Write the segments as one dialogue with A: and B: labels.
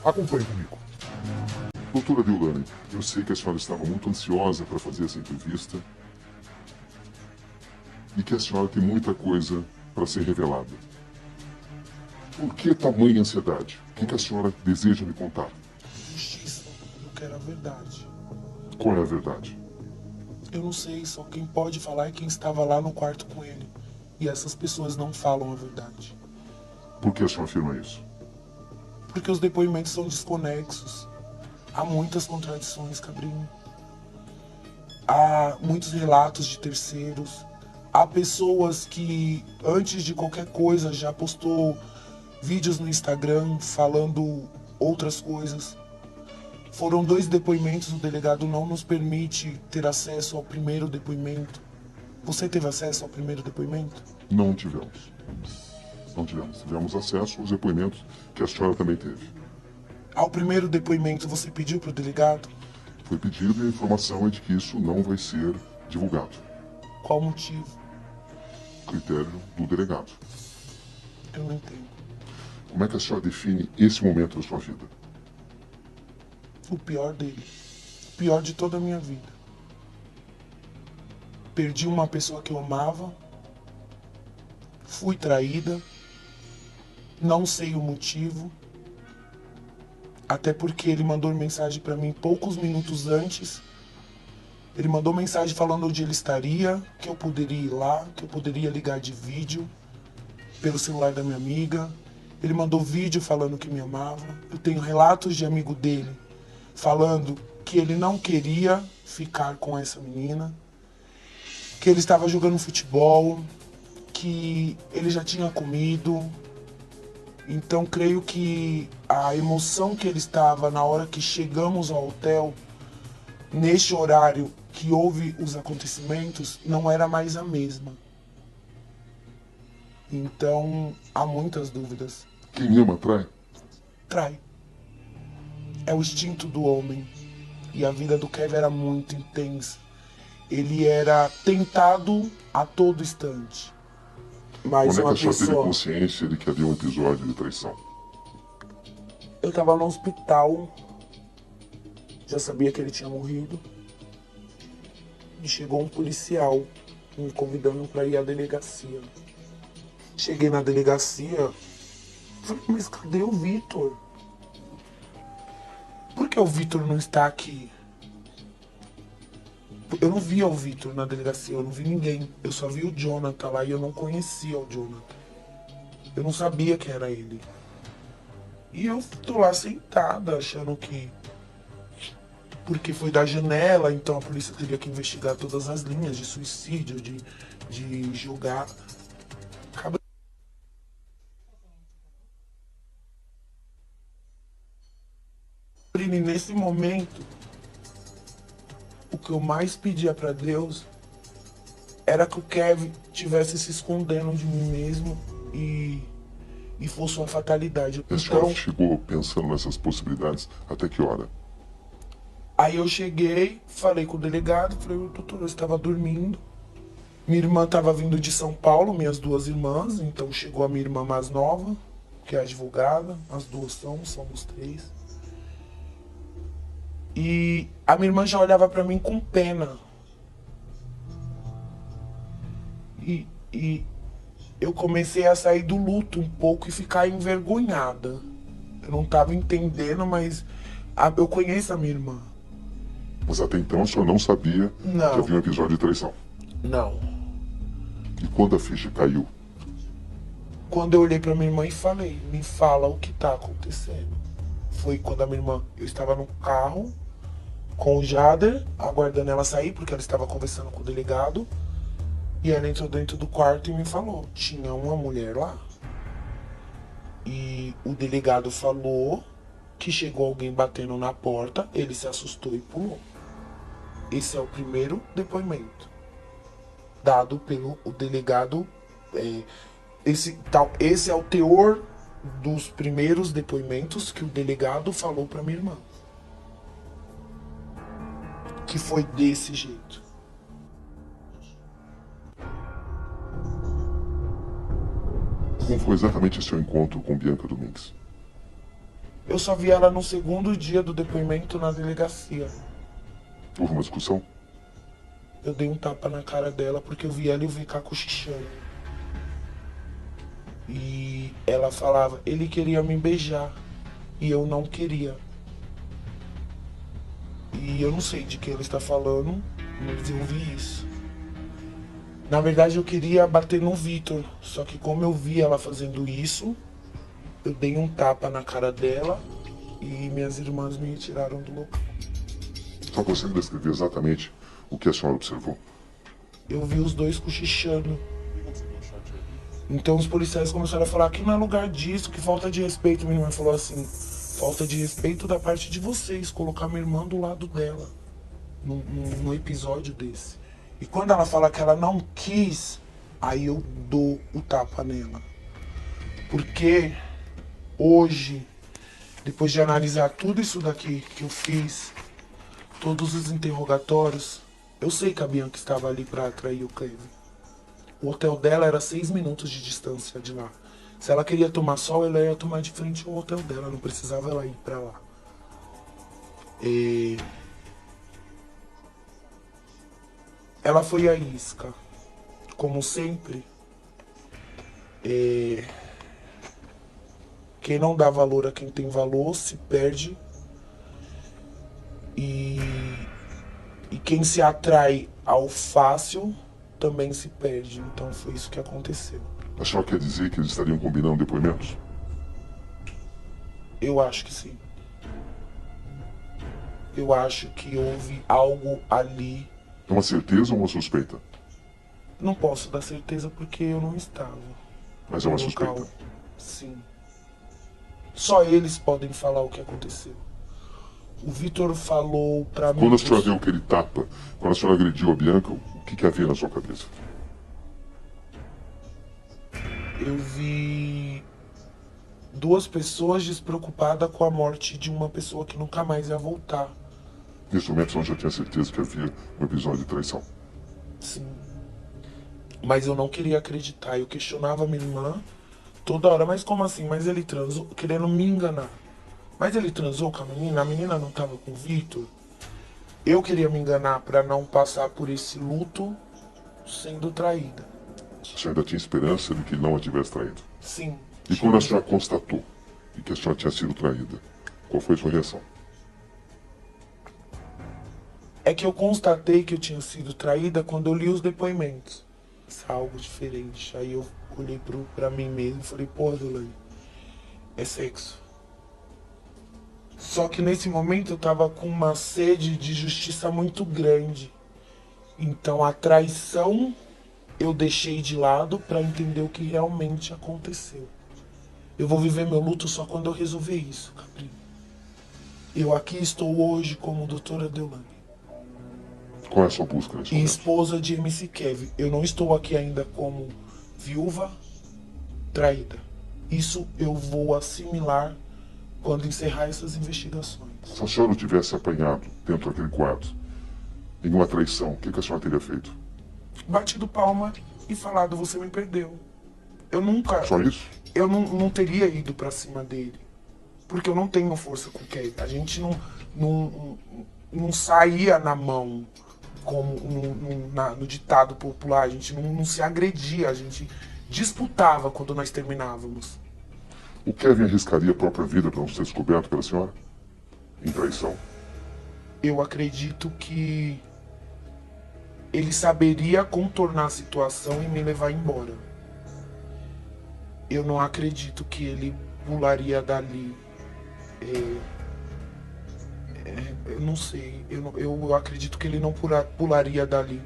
A: Acompanhe comigo. Doutora Deolane, eu sei que a senhora estava muito ansiosa para fazer essa entrevista e que a senhora tem muita coisa para ser revelada. Por que tamanha ansiedade? O que a senhora deseja me contar?
B: Justiça, eu quero a verdade.
A: Qual é a verdade?
B: Eu não sei, só quem pode falar é quem estava lá no quarto com ele. E essas pessoas não falam a verdade.
A: Por que a senhora afirma isso?
B: Porque os depoimentos são desconexos. Há muitas contradições, Cabrinho. Há muitos relatos de terceiros. Há pessoas que, antes de qualquer coisa, já postou vídeos no Instagram falando outras coisas. Foram 2 depoimentos, o delegado não nos permite ter acesso ao primeiro depoimento. Você teve acesso ao primeiro depoimento?
A: Não tivemos. Não tivemos. Tivemos acesso aos depoimentos que a senhora também teve.
B: Ao primeiro depoimento você pediu para o delegado?
A: Foi pedido e a informação é de que isso não vai ser divulgado.
B: Qual o motivo?
A: Critério do delegado.
B: Eu não entendo.
A: Como é que a senhora define esse momento da sua vida?
B: O pior dele. O pior de toda a minha vida. Perdi uma pessoa que eu amava. Fui traída. Não sei o motivo. Até porque ele mandou mensagem para mim poucos minutos antes. Ele mandou mensagem falando onde ele estaria, que eu poderia ir lá, que eu poderia ligar de vídeo pelo celular da minha amiga. Ele mandou vídeo falando que me amava. Eu tenho relatos de amigo dele falando que ele não queria ficar com essa menina, que ele estava jogando futebol, que ele já tinha comido. Então creio que a emoção que ele estava na hora que chegamos ao hotel, neste horário que houve os acontecimentos, não era mais a mesma. Então há muitas dúvidas.
A: Quem ama trai?
B: Trai. É o instinto do homem. E a vida do Kevin era muito intensa. Ele era tentado a todo instante. Mas
A: Quando é que
B: uma
A: a senhora teve
B: pessoa...
A: consciência de que havia um episódio de traição?
B: Eu tava no hospital. Já sabia que ele tinha morrido. E chegou um policial me convidando para ir à delegacia. Cheguei na delegacia. Falei, mas cadê o Vitor? Por que o Vitor não está aqui? Eu não via o Vitor na delegacia, eu não vi ninguém. Eu só vi o Jonathan lá e eu não conhecia o Jonathan. Eu não sabia que era ele. E eu tô lá sentada, achando que... Porque foi da janela, então a polícia teria que investigar todas as linhas de suicídio, de julgar. E nesse momento, o que eu mais pedia pra Deus era que o Kevin tivesse se escondendo de mim mesmo e fosse uma fatalidade.
A: A senhora
B: Então,
A: chegou pensando nessas possibilidades até que hora?
B: aí eu cheguei, falei com o delegado, falei, doutor, eu estava dormindo. Minha irmã estava vindo de São Paulo, minhas 2 irmãs, então chegou a minha irmã mais nova, que é advogada, as 2 somos 3. E a minha irmã já olhava pra mim com pena. E eu comecei a sair do luto um pouco e ficar envergonhada. Eu não tava entendendo, mas eu conheço a minha irmã.
A: Mas até então a senhora não sabia que
B: Não,
A: havia um episódio de traição.
B: não.
A: E quando a ficha caiu?
B: Quando eu olhei pra minha irmã e falei, me fala o que tá acontecendo. Foi quando a minha irmã, eu estava no carro com o Jader, aguardando ela sair, porque ela estava conversando com o delegado. E ela entrou dentro do quarto e me falou, tinha uma mulher lá. E o delegado falou que chegou alguém batendo na porta, ele se assustou e pulou. Esse é o primeiro depoimento dado pelo o delegado. Esse é o teor dos primeiros depoimentos que o delegado falou para minha irmã. Que foi desse jeito.
A: Como foi exatamente esse seu encontro com Bianca Domingues?
B: Eu só vi ela no segundo dia do depoimento na delegacia.
A: Houve uma discussão?
B: Eu dei um tapa na cara dela porque eu vi ela e o VK cochichando. E ela falava, ele queria me beijar e eu não queria. E eu não sei de que ela está falando, mas eu vi isso. Na verdade eu queria bater no Vitor, só que como eu vi ela fazendo isso, eu dei um tapa na cara dela e minhas irmãs me retiraram do local.
A: Só consegue descrever exatamente o que a senhora observou?
B: Eu vi os dois cochichando. Então os policiais começaram a falar que não é lugar disso, que falta de respeito. Minha irmã falou assim, falta de respeito da parte de vocês, colocar minha irmã do lado dela, num episódio desse. E quando ela fala que ela não quis, aí eu dou o tapa nela. Porque hoje, depois de analisar tudo isso daqui que eu fiz, todos os interrogatórios, eu sei que a Bianca estava ali para atrair o Kevin. O hotel dela era 6 minutos de distância de lá. Se ela queria tomar sol, ela ia tomar de frente ao hotel dela, não precisava ela ir para lá. E ela foi a isca, como sempre. Quem não dá valor a quem tem valor se perde. E quem se atrai ao fácil também se perde. Então foi isso que aconteceu.
A: A senhora quer dizer que eles estariam combinando depoimentos?
B: Eu acho que sim. Eu acho que houve algo ali.
A: É uma certeza ou uma suspeita?
B: Não posso dar certeza porque eu não estava.
A: Mas é uma
B: no local.
A: suspeita.
B: Sim. Só eles podem falar o que aconteceu. O Vitor falou pra mim...
A: Quando a senhora deu aquele tapa, quando a senhora agrediu a Bianca, o que havia na sua cabeça?
B: Eu vi 2 pessoas despreocupadas com a morte de uma pessoa que nunca mais ia voltar.
A: Nesse momento, a senhora já tinha certeza que havia um episódio de traição?
B: Sim. Mas eu não queria acreditar. Eu questionava minha irmã toda hora. Mas como assim? Mas ele transou, querendo me enganar. Mas ele transou com a menina não estava com o Vitor. Eu queria me enganar para não passar por esse luto sendo traída.
A: A senhora ainda tinha esperança de que ele não a tivesse traído?
B: Sim.
A: E quando a senhora constatou e que a senhora tinha sido traída, qual foi a sua reação?
B: É que eu constatei que eu tinha sido traída quando eu li os depoimentos. Isso é algo diferente. Aí eu olhei pra mim mesmo e falei, pô, Adelaide, é sexo. Só que nesse momento eu tava com uma sede de justiça muito grande. Então a traição eu deixei de lado pra entender o que realmente aconteceu. Eu vou viver meu luto só quando eu resolver isso, Capri. Eu aqui estou hoje como doutora Deolane.
A: Qual é a sua busca nesse
B: E
A: momento?
B: esposa de MC Kevin. Eu não estou aqui ainda como viúva traída. Isso eu vou assimilar quando encerrar essas investigações.
A: Se a senhora tivesse apanhado dentro daquele quarto em uma traição, o que a senhora teria feito?
B: Batido palma e falado, você me perdeu. Eu nunca...
A: Só isso?
B: Eu não teria ido pra cima dele. Porque eu não tenho força com o Kevin. A gente não saía na mão como no ditado popular. A gente não se agredia, a gente disputava quando nós terminávamos.
A: O Kevin arriscaria a própria vida para não ser descoberto pela senhora? Em traição?
B: Eu acredito que ele saberia contornar a situação e me levar embora. Eu não acredito que ele pularia dali. Eu não sei. Eu acredito que ele não pularia dali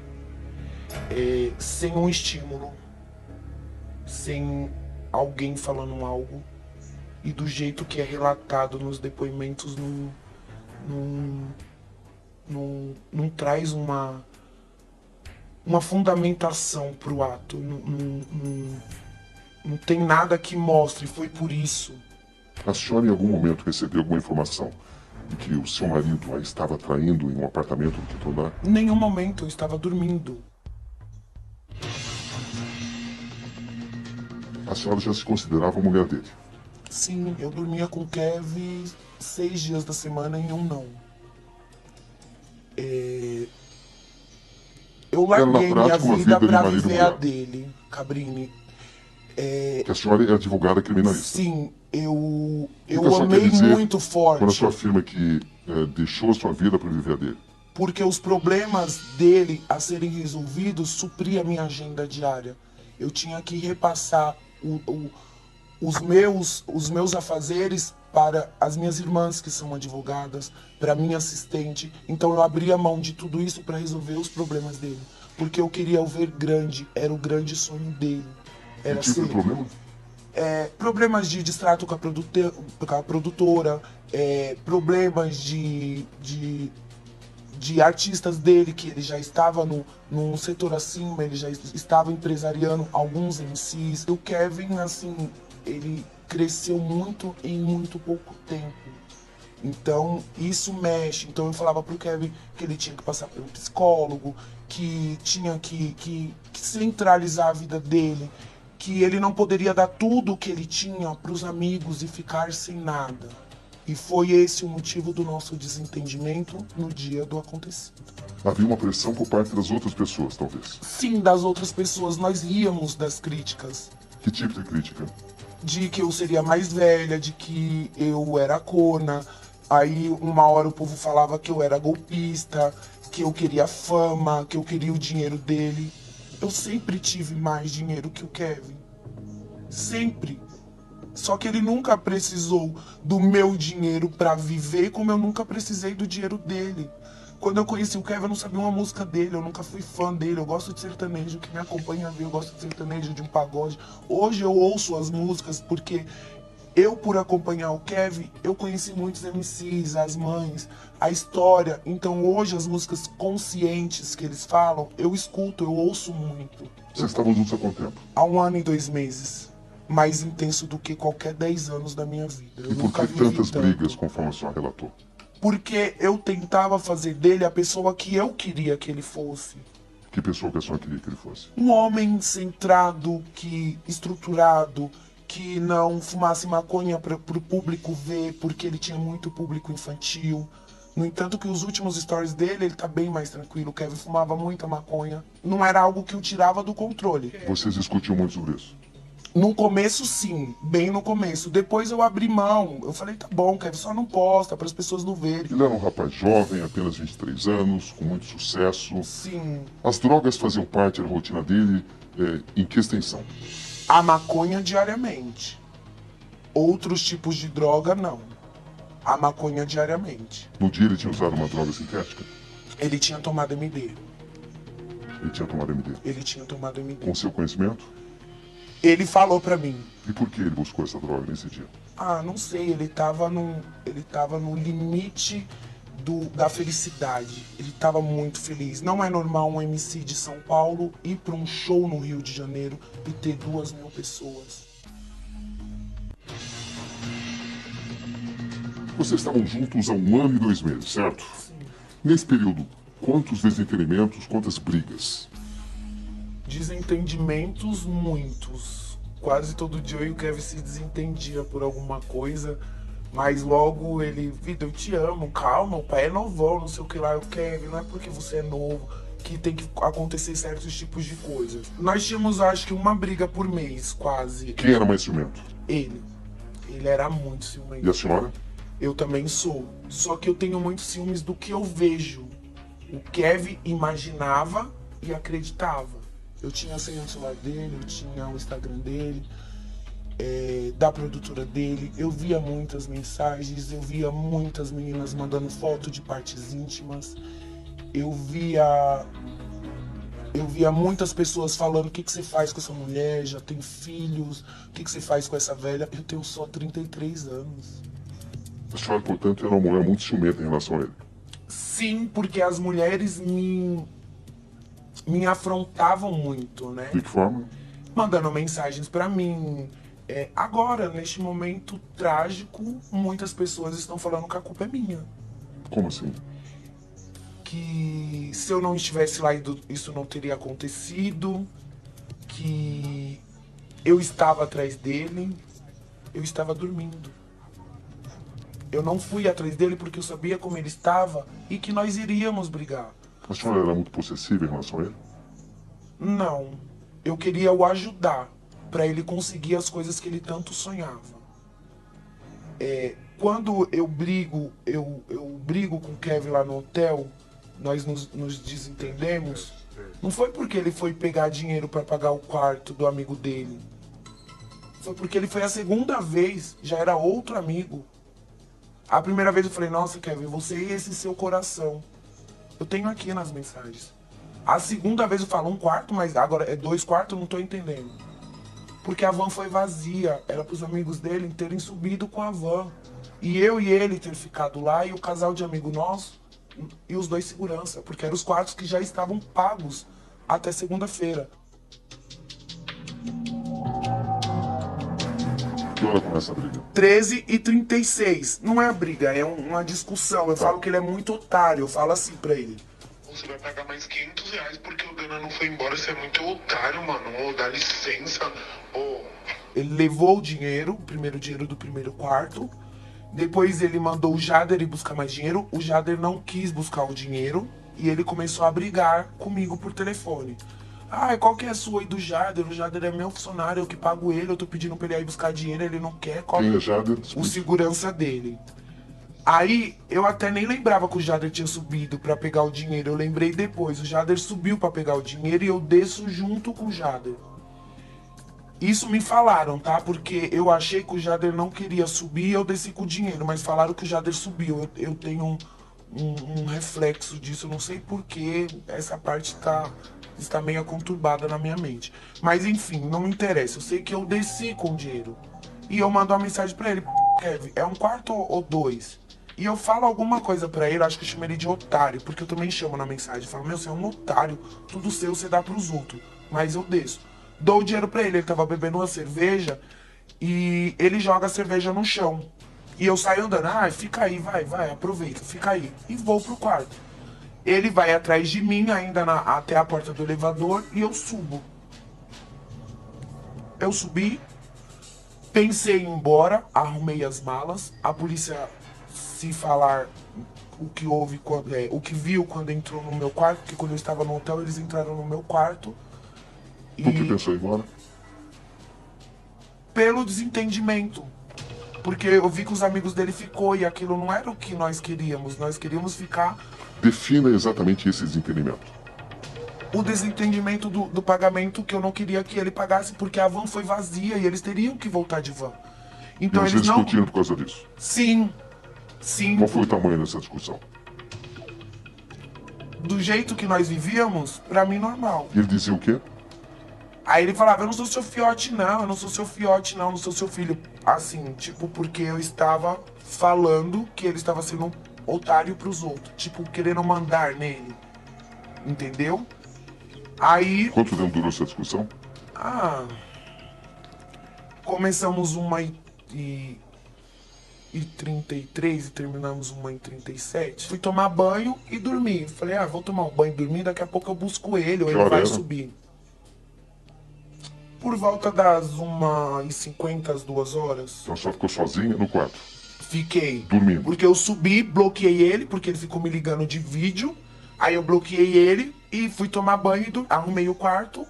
B: sem um estímulo, sem alguém falando algo. E do jeito que é relatado nos depoimentos, não traz uma fundamentação para o ato. Não tem nada que mostre, foi por isso.
A: A senhora em algum momento recebeu alguma informação de que o seu marido a estava traindo em um apartamento no quinto andar?
B: Em nenhum momento eu estava dormindo.
A: A senhora já se considerava mulher dele?
B: Sim, eu dormia com o Kevin 6 dias da semana e um não. Eu
A: Era na
B: larguei minha
A: prática uma
B: vida
A: vida de
B: pra
A: marido e
B: viver a
A: mulher.
B: dele, Cabrini.
A: Que a senhora é advogada criminalista.
B: Sim,
A: O que a
B: eu
A: senhora quer
B: amei
A: dizer
B: muito
A: quando a
B: forte,
A: senhora afirma que deixou a sua vida para viver a dele?
B: porque os problemas dele a serem resolvidos supria a minha agenda diária. Eu tinha que repassar os meus afazeres para as minhas irmãs que são advogadas, para minha assistente. Então eu abria mão de tudo isso para resolver os problemas dele, porque eu queria o ver grande, era o grande sonho dele.
A: Que
B: Era
A: tipo de
B: ser
A: problema?
B: problemas de distrato com com a produtora, problemas de artistas dele, que ele já estava num setor acima, ele já estava empresariando alguns MCs. O Kevin, assim, ele cresceu muito em muito pouco tempo. Então, isso mexe. Então, eu falava pro Kevin que ele tinha que passar por um psicólogo, que tinha que centralizar a vida dele, que ele não poderia dar tudo o que ele tinha pros amigos e ficar sem nada. E foi esse o motivo do nosso desentendimento no dia do acontecido.
A: Havia uma pressão por parte das outras pessoas, talvez.
B: Sim, das outras pessoas, nós ríamos das críticas.
A: Que tipo de crítica?
B: De que eu seria mais velha, de que eu era corna. Aí uma hora o povo falava que eu era golpista, que eu queria fama, que eu queria o dinheiro dele. Eu sempre tive mais dinheiro que o Kevin. Sempre. Só que ele nunca precisou do meu dinheiro pra viver, como eu nunca precisei do dinheiro dele. Quando eu conheci o Kevin, eu não sabia uma música dele, eu nunca fui fã dele. Eu gosto de sertanejo, que me acompanha a ver, eu gosto de sertanejo, de um pagode. Hoje eu ouço as músicas porque eu, por acompanhar o Kevin, eu conheci muitos MCs, as mães, a história. Então hoje as músicas conscientes que eles falam, eu escuto, eu ouço muito.
A: Vocês estavam juntos há quanto tempo?
B: Há 1 ano e 2 meses. Mais intenso do que qualquer 10 anos da minha vida. Eu
A: E por
B: nunca
A: que
B: vivi
A: tantas
B: tanto.
A: brigas, conforme a senhora relatou?
B: Porque eu tentava fazer dele a pessoa que eu queria que ele fosse.
A: Que pessoa que a senhora queria que ele fosse?
B: Um homem centrado, estruturado, que não fumasse maconha para o público ver, porque ele tinha muito público infantil. No entanto, que os últimos stories dele, ele tá bem mais tranquilo. O Kevin fumava muita maconha. Não era algo que o tirava do controle.
A: Vocês discutiam muito sobre isso?
B: No começo, sim, bem no começo. Depois eu abri mão. Eu falei, tá bom, Kevin, só não posta para as pessoas não verem.
A: Ele era um rapaz jovem, apenas 23 anos, com muito sucesso.
B: Sim,
A: As drogas faziam parte da rotina dele. Em que extensão?
B: a maconha diariamente. Outros tipos de droga, não. A maconha diariamente.
A: No dia ele tinha usado uma droga sintética?
B: Ele tinha tomado MD.
A: Ele tinha tomado MD.
B: Ele tinha tomado MD.
A: Com seu conhecimento?
B: Ele falou pra mim.
A: E por que ele buscou essa droga nesse dia?
B: Ah, não sei, ele tava no limite da felicidade. Ele tava muito feliz. Não é normal um MC de São Paulo ir pra um show no Rio de Janeiro e ter 2.000 pessoas.
A: Vocês estavam juntos há 1 ano e 2 meses, certo?
B: Sim.
A: Nesse período, quantos desentendimentos, quantas brigas?
B: Desentendimentos, muitos. Quase todo dia eu e o Kevin se desentendia por alguma coisa. Mas logo ele, vida, eu te amo, calma, o pai é novão, não sei o que lá. Eu, Kevin, não é porque você é novo que tem que acontecer certos tipos de coisas. Nós tínhamos, acho que, uma briga por mês, quase.
A: Quem era mais ciumento?
B: Ele. Ele era muito
A: E
B: ciumento.
A: a senhora?
B: Eu também sou. Só que eu tenho muitos ciúmes do que eu vejo. O Kevin imaginava e acreditava. Eu tinha a senha do celular dele, eu tinha o Instagram dele, da produtora dele. Eu via muitas mensagens, eu via muitas meninas mandando foto de partes íntimas. Eu via muitas pessoas falando: o que você faz com essa mulher, já tem filhos, o que você faz com essa velha? Eu tenho só 33 anos.
A: A senhora, portanto, era uma mulher muito ciumenta em relação a ele.
B: Sim, porque as mulheres me afrontavam muito, né?
A: De que forma?
B: Mandando mensagens pra mim. Agora, neste momento trágico, muitas pessoas estão falando que a culpa é minha.
A: Como assim?
B: Que se eu não estivesse lá, isso não teria acontecido. Que eu estava atrás dele. eu estava dormindo. Eu não fui atrás dele porque eu sabia como ele estava e que nós iríamos brigar.
A: A senhora era muito possessiva em relação a ele?
B: Não, eu queria o ajudar para ele conseguir as coisas que ele tanto sonhava. Quando eu brigo com o Kevin lá no hotel, nós nos desentendemos. Não foi porque ele foi pegar dinheiro para pagar o quarto do amigo dele. Foi porque ele foi a segunda vez, já era outro amigo. A primeira vez eu falei, nossa, Kevin, você e esse seu coração. Eu tenho aqui nas mensagens. A segunda vez eu falo 1 quarto, mas agora é 2 quartos, não tô entendendo. Porque a van foi vazia, era pros amigos dele terem subido com a van. E eu e ele ter ficado lá e o casal de amigo nosso e os 2 segurança, porque eram os quartos que já estavam pagos até segunda-feira.
A: Que hora começa a briga?
B: 13h36. Não é briga, é uma discussão. Eu falo que ele é muito otário, eu falo assim pra ele.
C: Você vai pagar mais R$ 500 porque o Dana não foi embora. Você é muito otário, mano. Ô, dá licença. Ô.
B: Ele levou o dinheiro, o primeiro dinheiro do primeiro quarto. Depois ele mandou o Jader ir buscar mais dinheiro. O Jader não quis buscar o dinheiro. E ele começou a brigar comigo por telefone. Ah, qual que é a sua aí do Jader? O Jader é meu funcionário, eu que pago ele. Eu tô pedindo pra ele ir buscar dinheiro, ele não quer.
A: Quem é Jader?
B: O segurança dele. Aí, eu até nem lembrava que o Jader tinha subido pra pegar o dinheiro. Eu lembrei depois. O Jader subiu pra pegar o dinheiro e eu desço junto com o Jader. Isso me falaram, tá? Porque eu achei que o Jader não queria subir e eu desci com o dinheiro. Mas falaram que o Jader subiu. Eu tenho um reflexo disso. Eu não sei porquê. Essa parte está meio conturbada na minha mente. Mas enfim, não me interessa. Eu sei que eu desci com o dinheiro. E eu mando uma mensagem pra ele. Kevin, é 1 quarto ou 2? E eu falo alguma coisa pra ele, acho que eu chamo ele de otário, porque eu também chamo na mensagem. Falo, meu, você é um otário, tudo seu você dá pros outros. Mas eu desço. Dou o dinheiro pra ele tava bebendo uma cerveja e ele joga a cerveja no chão. E eu saio andando, fica aí, vai, aproveita, fica aí. E vou pro quarto. Ele vai atrás de mim ainda até a porta do elevador e eu subo. Eu subi, pensei em ir embora, arrumei as malas, a polícia se falar o que houve, o que viu quando entrou no meu quarto, porque quando eu estava no hotel eles entraram no meu quarto.
A: Por que pensou em ir embora?
B: Pelo desentendimento. Porque eu vi que os amigos dele ficou e aquilo não era o que nós queríamos ficar.
A: Defina exatamente esse desentendimento.
B: O desentendimento do pagamento que eu não queria que ele pagasse porque a van foi vazia e eles teriam que voltar de van. Então
A: e vocês
B: eles não...
A: discutiram por causa disso?
B: Sim.
A: Qual foi o tamanho dessa discussão?
B: Do jeito que nós vivíamos, pra mim normal.
A: E ele dizia o quê?
B: Aí ele falava, eu não sou seu fiote não, eu não sou seu fiote não, eu não sou seu filho. Assim, tipo, porque eu estava falando que ele estava sendo um otário pros outros. Tipo, querendo mandar nele. Entendeu? Aí...
A: Quanto tempo durou essa discussão?
B: Começamos 1h33 e terminamos 1h37. Fui tomar banho e dormir. Falei, vou tomar um banho e dormir, daqui a pouco eu busco ele, ou ele vai subir. Por volta das 1h50, às 2h.
A: Então só ficou sozinha no quarto?
B: Fiquei.
A: Dormindo?
B: Porque eu subi, bloqueei ele, porque ele ficou me ligando de vídeo. Aí eu bloqueei ele e fui tomar banho e arrumei o quarto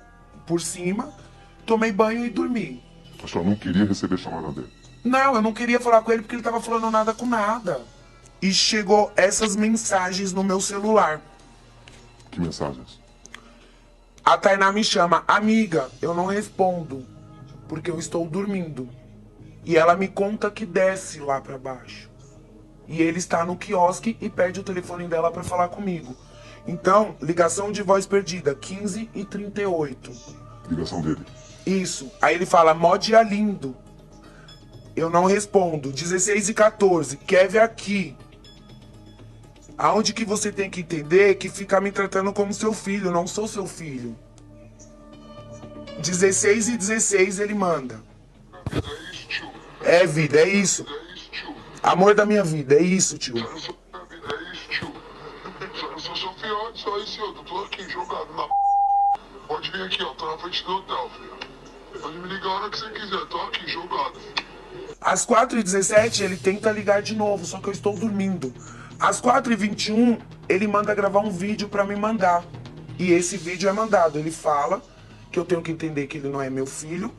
B: por cima, tomei banho e dormi.
A: A senhora não queria receber chamada dele?
B: Não, eu não queria falar com ele porque ele tava falando nada com nada. E chegou essas mensagens no meu celular.
A: Que mensagens?
B: A Tainá me chama, amiga, eu não respondo, porque eu estou dormindo. E ela me conta que desce lá pra baixo. E ele está no quiosque e pede o telefone dela pra falar comigo. Então, ligação de voz perdida, 15h38.
A: Ligação dele?
B: Isso. Aí ele fala, Modia lindo. Eu não respondo. 16h14, Kevin aqui. Aonde que você tem que entender que fica me tratando como seu filho, não sou seu filho. 16h16 ele manda.
C: É isso, tio.
B: É vida, é isso.
C: É isso, tio.
B: Amor da minha vida, é isso, tio.
C: É isso, tio. Só não sou seu fiote, só isso, eu tô aqui jogado na Pode vir aqui, ó, tô na frente do hotel, filho. Pode me ligar a hora que você quiser, tô aqui jogado.
B: Às 4h17 ele tenta ligar de novo, só que eu estou dormindo. Às 4h21 ele manda gravar um vídeo pra me mandar. E esse vídeo é mandado. Ele fala que eu tenho que entender que ele não é meu filho,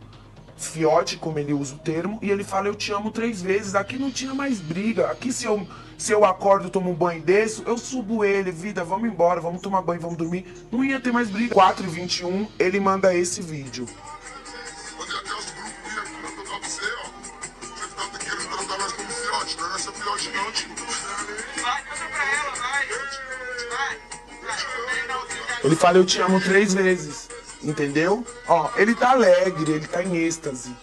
B: fiote, como ele usa o termo, e ele fala eu te amo 3 vezes. Aqui não tinha mais briga. Aqui se eu acordo, tomo um banho desse, eu subo ele, vida, vamos embora, vamos tomar banho, vamos dormir. Não ia ter mais briga. 4h21 ele manda esse vídeo.
C: Mandei até os grupos aqui pra tocar pra você, ó. Você tá querendo tratar nós como fiote, não é nossa fiote não, tio. Vai, canta pra ela, vai.
B: Ele fala eu te amo 3 vezes, entendeu? Ó, ele tá alegre, ele tá em êxtase.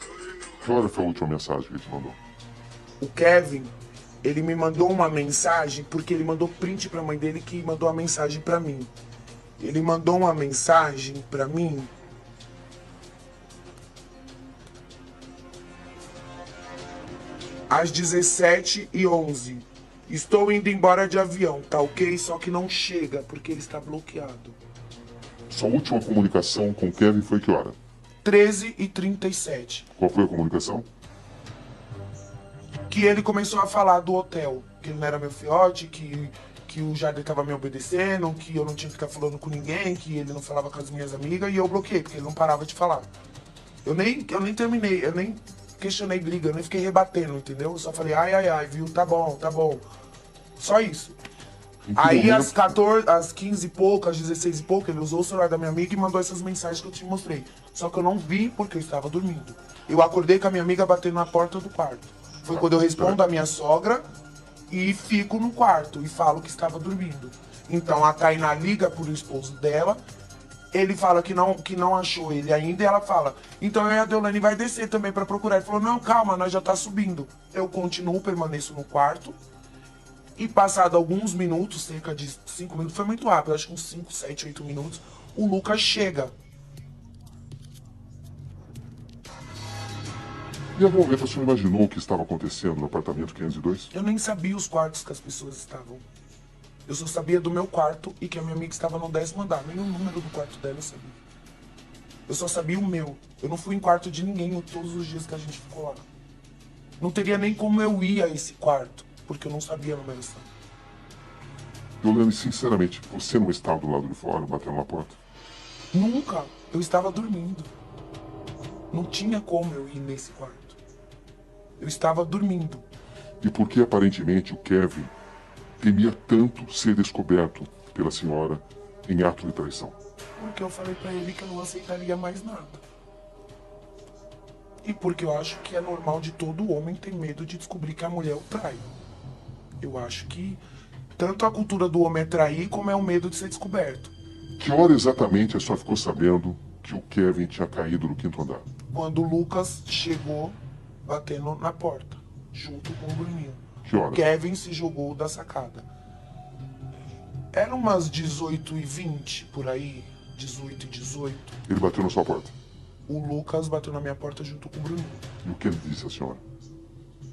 A: Que hora foi a última mensagem que ele te mandou?
B: O Kevin, ele me mandou uma mensagem, porque ele mandou print pra mãe dele que mandou a mensagem pra mim. Ele mandou uma mensagem pra mim às 17h11. Estou indo embora de avião, tá ok? Só que não chega, porque ele está bloqueado.
A: Sua última comunicação com o Kevin foi que hora?
B: 13h37.
A: Qual foi a comunicação?
B: Que ele começou a falar do hotel, que ele não era meu fiote, que o Jader tava me obedecendo, que eu não tinha que ficar falando com ninguém, que ele não falava com as minhas amigas, e eu bloqueei, porque ele não parava de falar. Eu nem terminei, eu nem questionei briga, eu nem fiquei rebatendo, entendeu? Eu só falei, ai, viu, tá bom. Só isso. Aí às 15 e pouco, às 16 e pouco, ele usou o celular da minha amiga e mandou essas mensagens que eu te mostrei. Só que eu não vi porque eu estava dormindo. Eu acordei com a minha amiga batendo na porta do quarto. Foi quando eu respondo a minha sogra e fico no quarto e falo que estava dormindo. Então a Tainá liga pro esposo dela, ele fala que não achou ele ainda e ela fala, então eu e a Deolane vai descer também pra procurar. Ele falou, não, calma, nós já tá subindo. Eu continuo, permaneço no quarto e passado alguns minutos, cerca de 5 minutos, foi muito rápido, acho que uns 5, 7, 8 minutos, o Lucas chega.
A: Em algum momento a senhora imaginou o que estava acontecendo no apartamento 502?
B: Eu nem sabia os quartos que as pessoas estavam. Eu só sabia do meu quarto e que a minha amiga estava no 10º andar. Nem o número do quarto dela eu sabia. Eu só sabia o meu. Eu não fui em quarto de ninguém todos os dias que a gente ficou lá. Não teria nem como eu ir a esse quarto, porque eu não sabia a numeração.
A: Deolane, sinceramente, você não estava do lado de fora, batendo na porta?
B: Nunca. Eu estava dormindo. Não tinha como eu ir nesse quarto. Eu estava dormindo.
A: E por que aparentemente o Kevin temia tanto ser descoberto pela senhora em ato de traição?
B: Porque eu falei pra ele que eu não aceitaria mais nada. E porque eu acho que é normal de todo homem ter medo de descobrir que a mulher o trai. Eu acho que tanto a cultura do homem é trair, como é o medo de ser descoberto.
A: Que hora exatamente a senhora ficou sabendo que o Kevin tinha caído no 5º andar?
B: Quando o Lucas chegou batendo na porta, junto com o Bruninho.
A: Que hora?
B: Kevin se jogou da sacada. Eram umas 18h20 por aí, 18h18.
A: Ele bateu na sua porta.
B: O Lucas bateu na minha porta junto com o Bruninho.
A: E o que ele disse à senhora?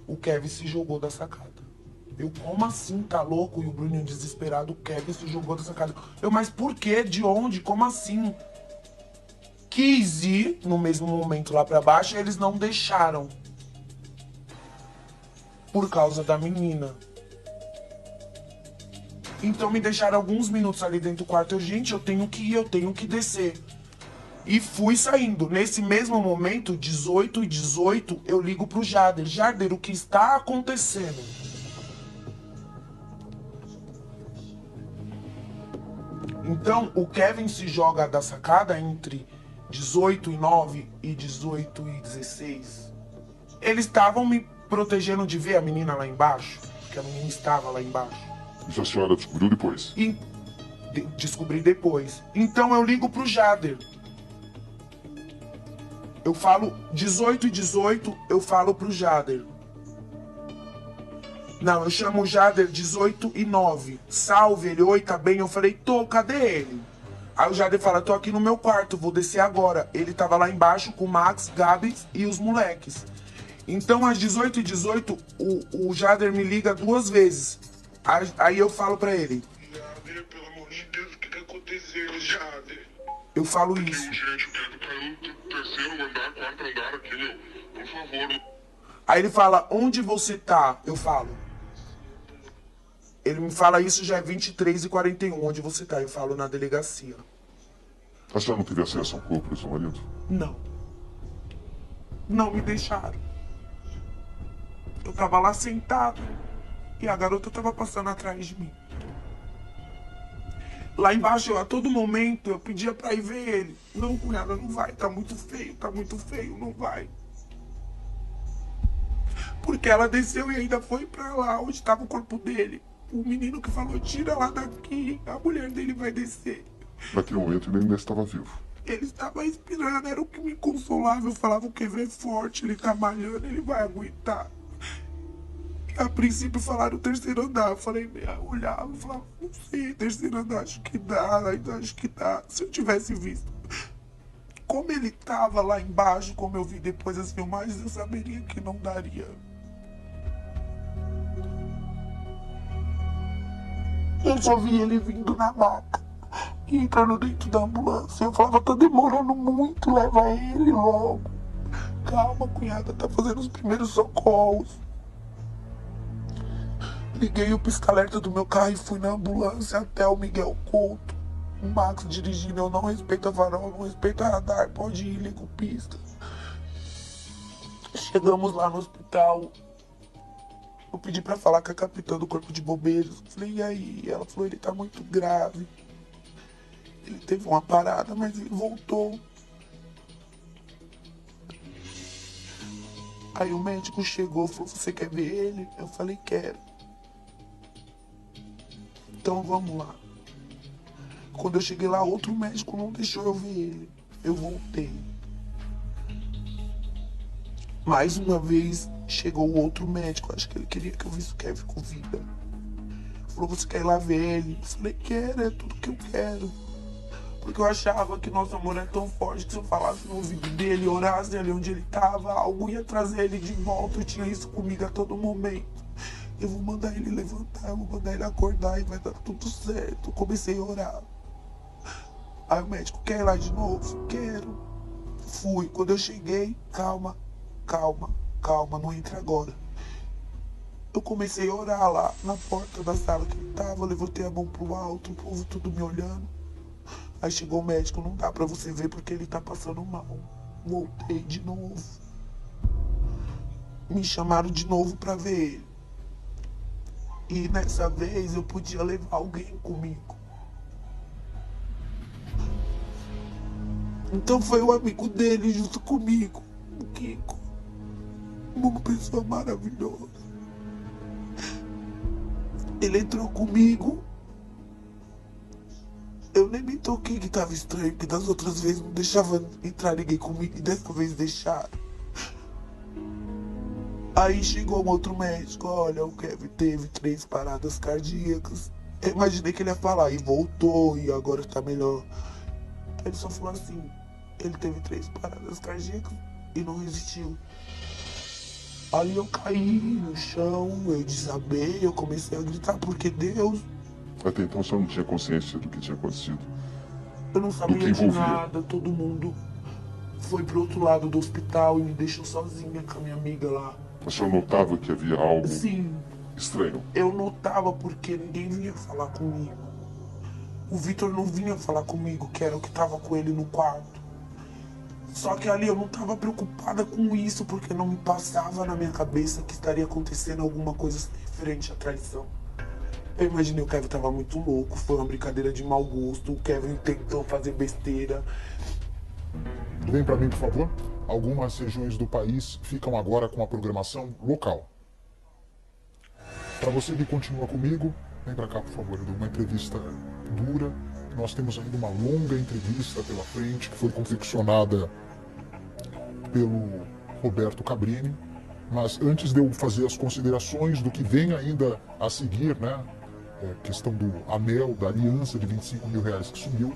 B: O Kevin se jogou da sacada. Eu, como assim, tá louco? E o Bruninho desesperado, o Kevin se jogou da sacada. Eu, mas por quê? De onde? Como assim? Quis ir no mesmo momento lá pra baixo e eles não deixaram. Por causa da menina. Então me deixaram alguns minutos ali dentro do quarto. Eu, gente, eu tenho que ir, eu tenho que descer. E fui saindo. Nesse mesmo momento, 18h18, eu ligo pro Jader. Jader, o que está acontecendo? Então, o Kevin se joga da sacada entre 18h09 e 18h16. Eles estavam me protegendo de ver a menina lá embaixo, porque a menina estava lá embaixo.
A: Isso a senhora descobriu depois?
B: E descobri depois. Então eu ligo pro Jader. Eu falo 18h18, eu falo pro Jader. Não, eu chamo o Jader 18h09. Salve, ele, oi, tá bem? Eu falei, tô, cadê ele? Aí o Jader fala, tô aqui no meu quarto, vou descer agora. Ele tava lá embaixo com o Max, Gabi e os moleques. Então às 18h18, o Jader me liga 2 vezes. Aí eu falo pra ele.
C: Jader, pelo amor de Deus, o que aconteceu, Jader?
B: Eu falo isso.
C: Gente, o Kevin caiu do 3º andar, 4º andar aqui, meu. Por favor.
B: Aí ele fala, onde você tá? Eu falo. Ele me fala isso já é 23h41, onde você tá? Eu falo, na delegacia.
A: A senhora não teve acesso ao corpo do seu marido?
B: Não. Não me deixaram. Eu tava lá sentado e a garota tava passando atrás de mim. Lá embaixo, a todo momento, eu pedia pra ir ver ele. Não, cunhada, não vai, tá muito feio, não vai. Porque ela desceu e ainda foi pra lá, onde tava o corpo dele. O menino que falou, tira lá daqui, a mulher dele vai descer.
A: Naquele momento ele ainda estava vivo.
B: Ele estava respirando, era o que me consolava. Eu falava, o Kevin é forte, ele tá malhando, ele vai aguentar. A princípio falaram o terceiro andar, eu falei, eu olhava e falava, não sei, terceiro andar, acho que dá, ainda acho que dá. Se eu tivesse visto como ele tava lá embaixo, como eu vi depois as filmagens, eu saberia que não daria. Eu só vi ele vindo na maca e entrando dentro da ambulância. Eu falava, tá demorando muito, leva ele logo. Calma, cunhada, tá fazendo os primeiros socorros. Liguei o pisca-alerta do meu carro e fui na ambulância até o Miguel Couto. O Max dirigindo, eu não respeito a farol, não respeito a radar, pode ir, ligo pista. Chegamos lá no hospital. Eu pedi pra falar com a capitã do corpo de bombeiros. Falei, e aí? Ela falou, ele tá muito grave. Ele teve uma parada, mas ele voltou. Aí o médico chegou, falou, você quer ver ele? Eu falei, quero. Então vamos lá. Quando eu cheguei lá, outro médico não deixou eu ver ele. Eu voltei. Mais uma vez, chegou o outro médico. Acho que ele queria que eu visse o Kevin com vida. Falou, você quer ir lá ver ele? Eu falei, quero, é tudo que eu quero. Porque eu achava que nosso amor é tão forte que se eu falasse no ouvido dele, orasse ali onde ele tava, algo ia trazer ele de volta. Eu tinha isso comigo a todo momento. Eu vou mandar ele levantar, eu vou mandar ele acordar e vai dar tudo certo. Eu comecei a orar. Aí o médico, quer ir lá de novo? Quero. Fui. Quando eu cheguei, calma, não entra agora. Eu comecei a orar lá na porta da sala que ele tava, levantei a mão pro alto, o povo tudo me olhando. Aí chegou o médico, não dá pra você ver porque ele tá passando mal. Voltei de novo. Me chamaram de novo pra ver ele. E nessa vez eu podia levar alguém comigo. Então foi o amigo dele junto comigo, o Kiko. Uma pessoa maravilhosa. Ele entrou comigo. Eu nem me toquei que tava estranho, porque das outras vezes não deixava entrar ninguém comigo e dessa vez deixaram. Aí chegou um outro médico, olha, o Kevin teve 3 paradas cardíacas. Eu imaginei que ele ia falar, e voltou, e agora tá melhor. Ele só falou assim, ele teve 3 paradas cardíacas e não resistiu. Ali eu caí no chão, eu desabei, eu comecei a gritar, porque Deus...
A: Até então você não tinha consciência do que tinha acontecido?
B: Eu não sabia de nada, todo mundo foi pro outro lado do hospital e me deixou sozinha com a minha amiga lá.
A: A senhora notava que havia algo
B: Sim,
A: estranho?
B: eu notava porque ninguém vinha falar comigo. O Vitor não vinha falar comigo, que era o que tava com ele no quarto. Só que ali eu não tava preocupada com isso, porque não me passava na minha cabeça que estaria acontecendo alguma coisa referente à traição. Eu imaginei o Kevin tava muito louco, foi uma brincadeira de mau gosto, o Kevin tentou fazer besteira.
D: Vem pra mim, por favor. Algumas regiões do país ficam agora com a programação local. Para você que continua comigo, vem pra cá, por favor. Eu dou uma entrevista dura. Nós temos ainda uma longa entrevista pela frente, que foi confeccionada pelo Roberto Cabrini. Mas antes de eu fazer as considerações do que vem ainda a seguir, né? Questão do anel, da aliança de R$25 mil que sumiu.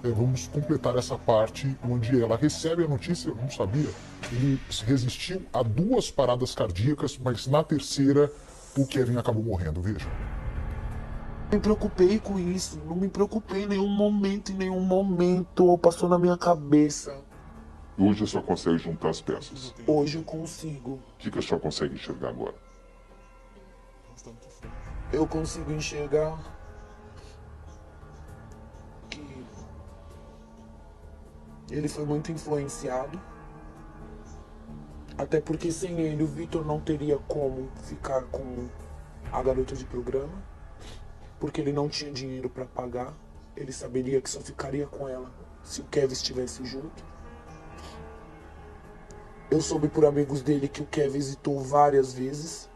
D: Vamos completar essa parte onde ela recebe a notícia, eu não sabia, ele resistiu a 2 paradas cardíacas, mas na terceira o Kevin acabou morrendo, veja.
B: Me preocupei com isso, não me preocupei em nenhum momento, passou na minha cabeça
A: Hoje a senhora consegue juntar as peças.
B: Hoje eu consigo.
A: O que a senhora consegue enxergar agora?
B: Eu consigo enxergar que ele foi muito influenciado. Até porque sem ele o Vitor não teria como ficar com a garota de programa. Porque ele não tinha dinheiro para pagar. Ele saberia que só ficaria com ela se o Kevin estivesse junto. Eu soube por amigos dele que o Kevin visitou várias vezes.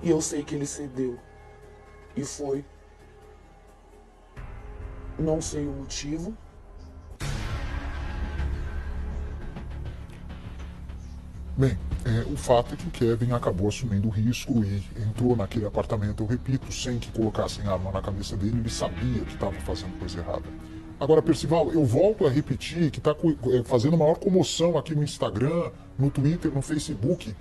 B: E eu sei que ele cedeu. E foi. Não sei o motivo.
D: Bem, o fato é que o Kevin acabou assumindo o risco e entrou naquele apartamento, eu repito, sem que colocassem arma na cabeça dele, ele sabia que estava fazendo coisa errada. Agora, Percival, eu volto a repetir que está fazendo maior comoção aqui no Instagram, no Twitter, no Facebook.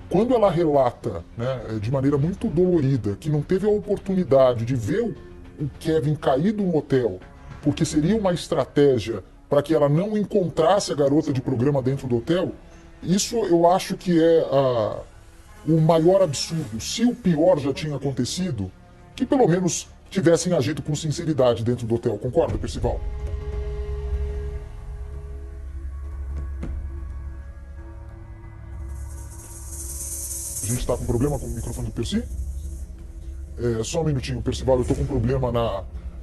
D: Quando ela relata, né, de maneira muito dolorida, que não teve a oportunidade de ver o Kevin caído no hotel, porque seria uma estratégia para que ela não encontrasse a garota de programa dentro do hotel, isso eu acho que é o maior absurdo. Se o pior já tinha acontecido, que pelo menos tivessem agido com sinceridade dentro do hotel. Concorda, Percival? A gente está com problema com o microfone do Percy? Só um minutinho, Percival, eu estou com problema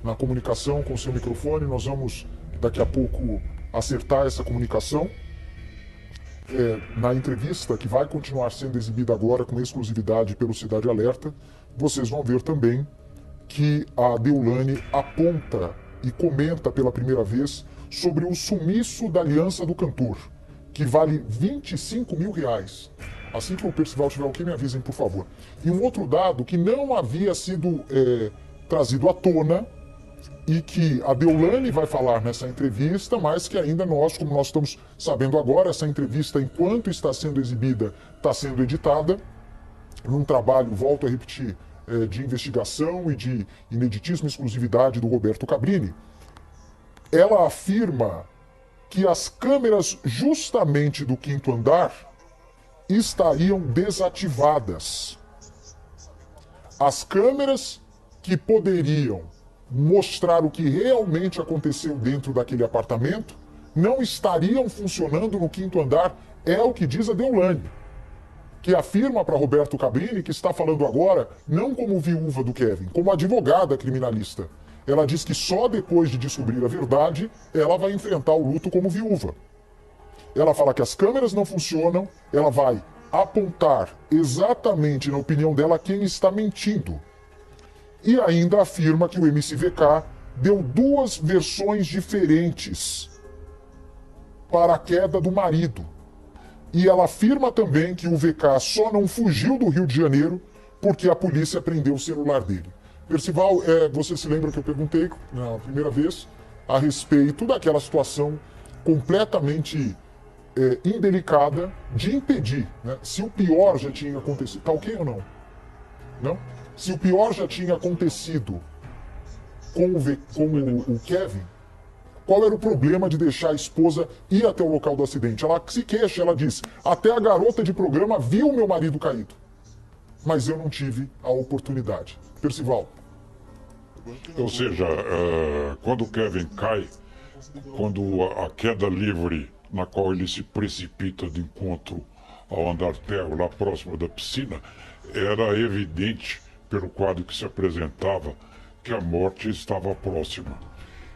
D: na comunicação com o seu microfone. Nós vamos daqui a pouco acertar essa comunicação. Na entrevista, que vai continuar sendo exibida agora com exclusividade pelo Cidade Alerta, vocês vão ver também que a Deolane aponta e comenta pela primeira vez sobre o sumiço da aliança do cantor, que vale R$25 mil. Assim que o Percival tiver ok, me avisem, por favor. E um outro dado que não havia sido trazido à tona, e que a Deolane vai falar nessa entrevista, mas que ainda nós, como nós estamos sabendo agora, essa entrevista, enquanto está sendo exibida, está sendo editada, num trabalho, volto a repetir, de investigação e de ineditismo e exclusividade do Roberto Cabrini. Ela afirma que as câmeras justamente do quinto andar estariam desativadas. As câmeras que poderiam mostrar o que realmente aconteceu dentro daquele apartamento não estariam funcionando no quinto andar, é o que diz a Deolane, que afirma para Roberto Cabrini, que está falando agora não como viúva do Kevin, como advogada criminalista. Ela diz que só depois de descobrir a verdade ela vai enfrentar o luto como viúva. Ela fala que as câmeras não funcionam, ela vai apontar exatamente, na opinião dela, quem está mentindo. E ainda afirma que o MCVK deu duas versões diferentes para a queda do marido. E ela afirma também que o VK só não fugiu do Rio de Janeiro porque a polícia prendeu o celular dele. Percival, você se lembra que eu perguntei na primeira vez a respeito daquela situação completamente indelicada de impedir, né? Se o pior já tinha acontecido, tá ok ou não? Não? Se o pior já tinha acontecido com o Kevin, qual era o problema de deixar a esposa ir até o local do acidente? Ela se queixa, ela diz, até a garota de programa viu meu marido caído, mas eu não tive a oportunidade. Percival.
C: Ou seja, quando o Kevin cai, quando a queda livre na qual ele se precipita de encontro ao andar terra lá próximo da piscina, era evidente pelo quadro que se apresentava que a morte estava próxima.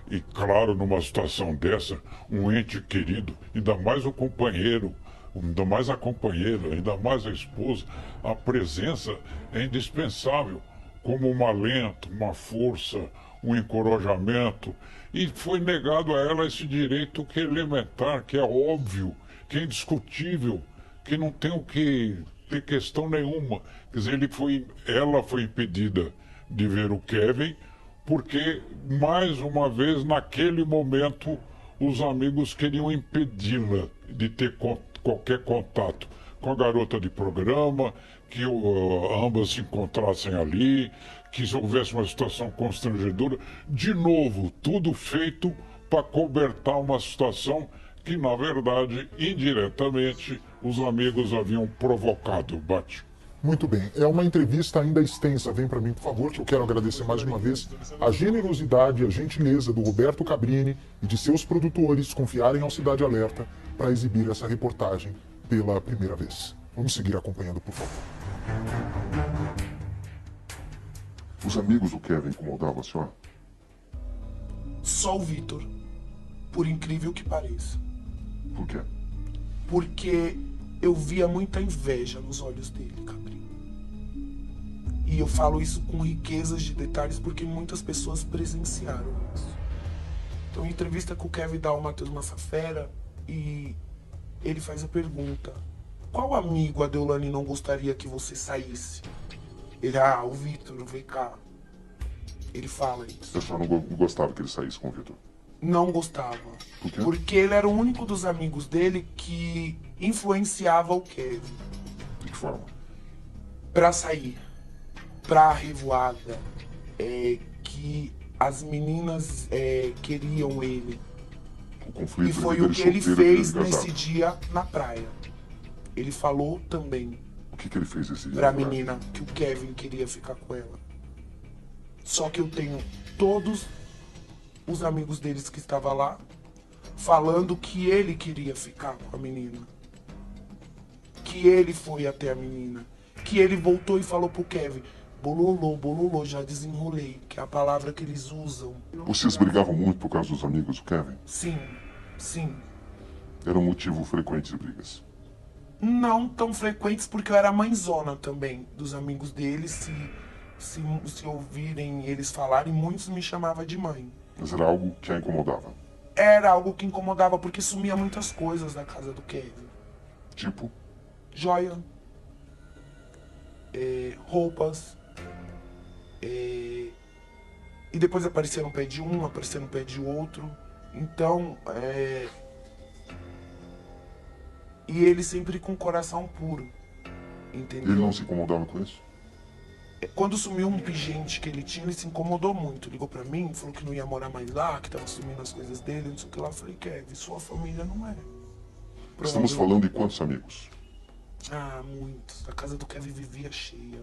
C: E claro, numa situação dessa, um ente querido, ainda mais o companheiro, ainda mais a companheira, ainda mais a esposa, a presença é indispensável, como um alento, uma força, um encorajamento. E foi negado a ela esse direito que é elementar, que é óbvio, que é indiscutível, que não tem o que ter questão nenhuma. Quer dizer, ela foi impedida de ver o Kevin, porque, mais uma vez, naquele momento, os amigos queriam impedi-la de ter qualquer contato com a garota de programa, que ambas se encontrassem ali, que houvesse uma situação constrangedora. De novo, tudo feito para cobertar uma situação que, na verdade, indiretamente, os amigos haviam provocado, Bate.
D: Muito bem, é uma entrevista ainda extensa. Vem para mim, por favor, que eu quero agradecer mais uma vez a generosidade e a gentileza do Roberto Cabrini e de seus produtores confiarem ao Cidade Alerta para exibir essa reportagem pela primeira vez. Vamos seguir acompanhando, por favor.
A: Os amigos do Kevin incomodavam a senhora?
B: Só o Vitor, por incrível que pareça.
A: Por quê?
B: Porque eu via muita inveja nos olhos dele, Cabrini. E eu falo isso com riquezas de detalhes porque muitas pessoas presenciaram isso. Então, em entrevista com o Kevin dá o Matheus Massafera e ele faz a pergunta: qual amigo a Deolane não gostaria que você saísse? Ele, o Vitor, vem cá. Ele fala isso.
A: A senhora não gostava que ele saísse com o Vitor?
B: Não gostava.
A: Por quê?
B: Porque ele era o único dos amigos dele que influenciava o Kevin
A: De que forma?
B: pra sair, pra revoada, que as meninas queriam ele.
A: O conflito
B: E foi
A: entre
B: o que ele
A: solteiro e
B: fez
A: casado.
B: nesse dia na praia. Ele falou também
A: O que ele fez esse dia?
B: pra menina que o Kevin queria ficar com ela. Só que eu tenho todos os amigos deles que estavam lá falando que ele queria ficar com a menina. Que ele foi até a menina. Que ele voltou e falou pro Kevin: bololô, já desenrolei, que é a palavra que eles usam.
A: Vocês brigavam muito por causa dos amigos do Kevin?
B: Sim.
A: Era um motivo frequente de brigas.
B: Não tão frequentes porque eu era mãezona também dos amigos deles. Se ouvirem eles falarem, muitos me chamavam de mãe.
A: Mas era algo que a incomodava.
B: Era algo que incomodava porque sumia muitas coisas da casa do Kevin.
A: Tipo,
B: Joia, roupas, e depois aparecia no pé de um, aparecia no pé de outro. Então, e ele sempre com o coração puro, entendeu?
A: ele não se incomodava com isso?
B: Quando sumiu um pingente que ele tinha, ele se incomodou muito. Ligou pra mim, falou que não ia morar mais lá, que tava sumindo as coisas dele, não sei o que lá. Eu falei: Kevin, sua família não é.
A: Estamos falando de quantos amigos?
B: Muitos. A casa do Kevin vivia cheia.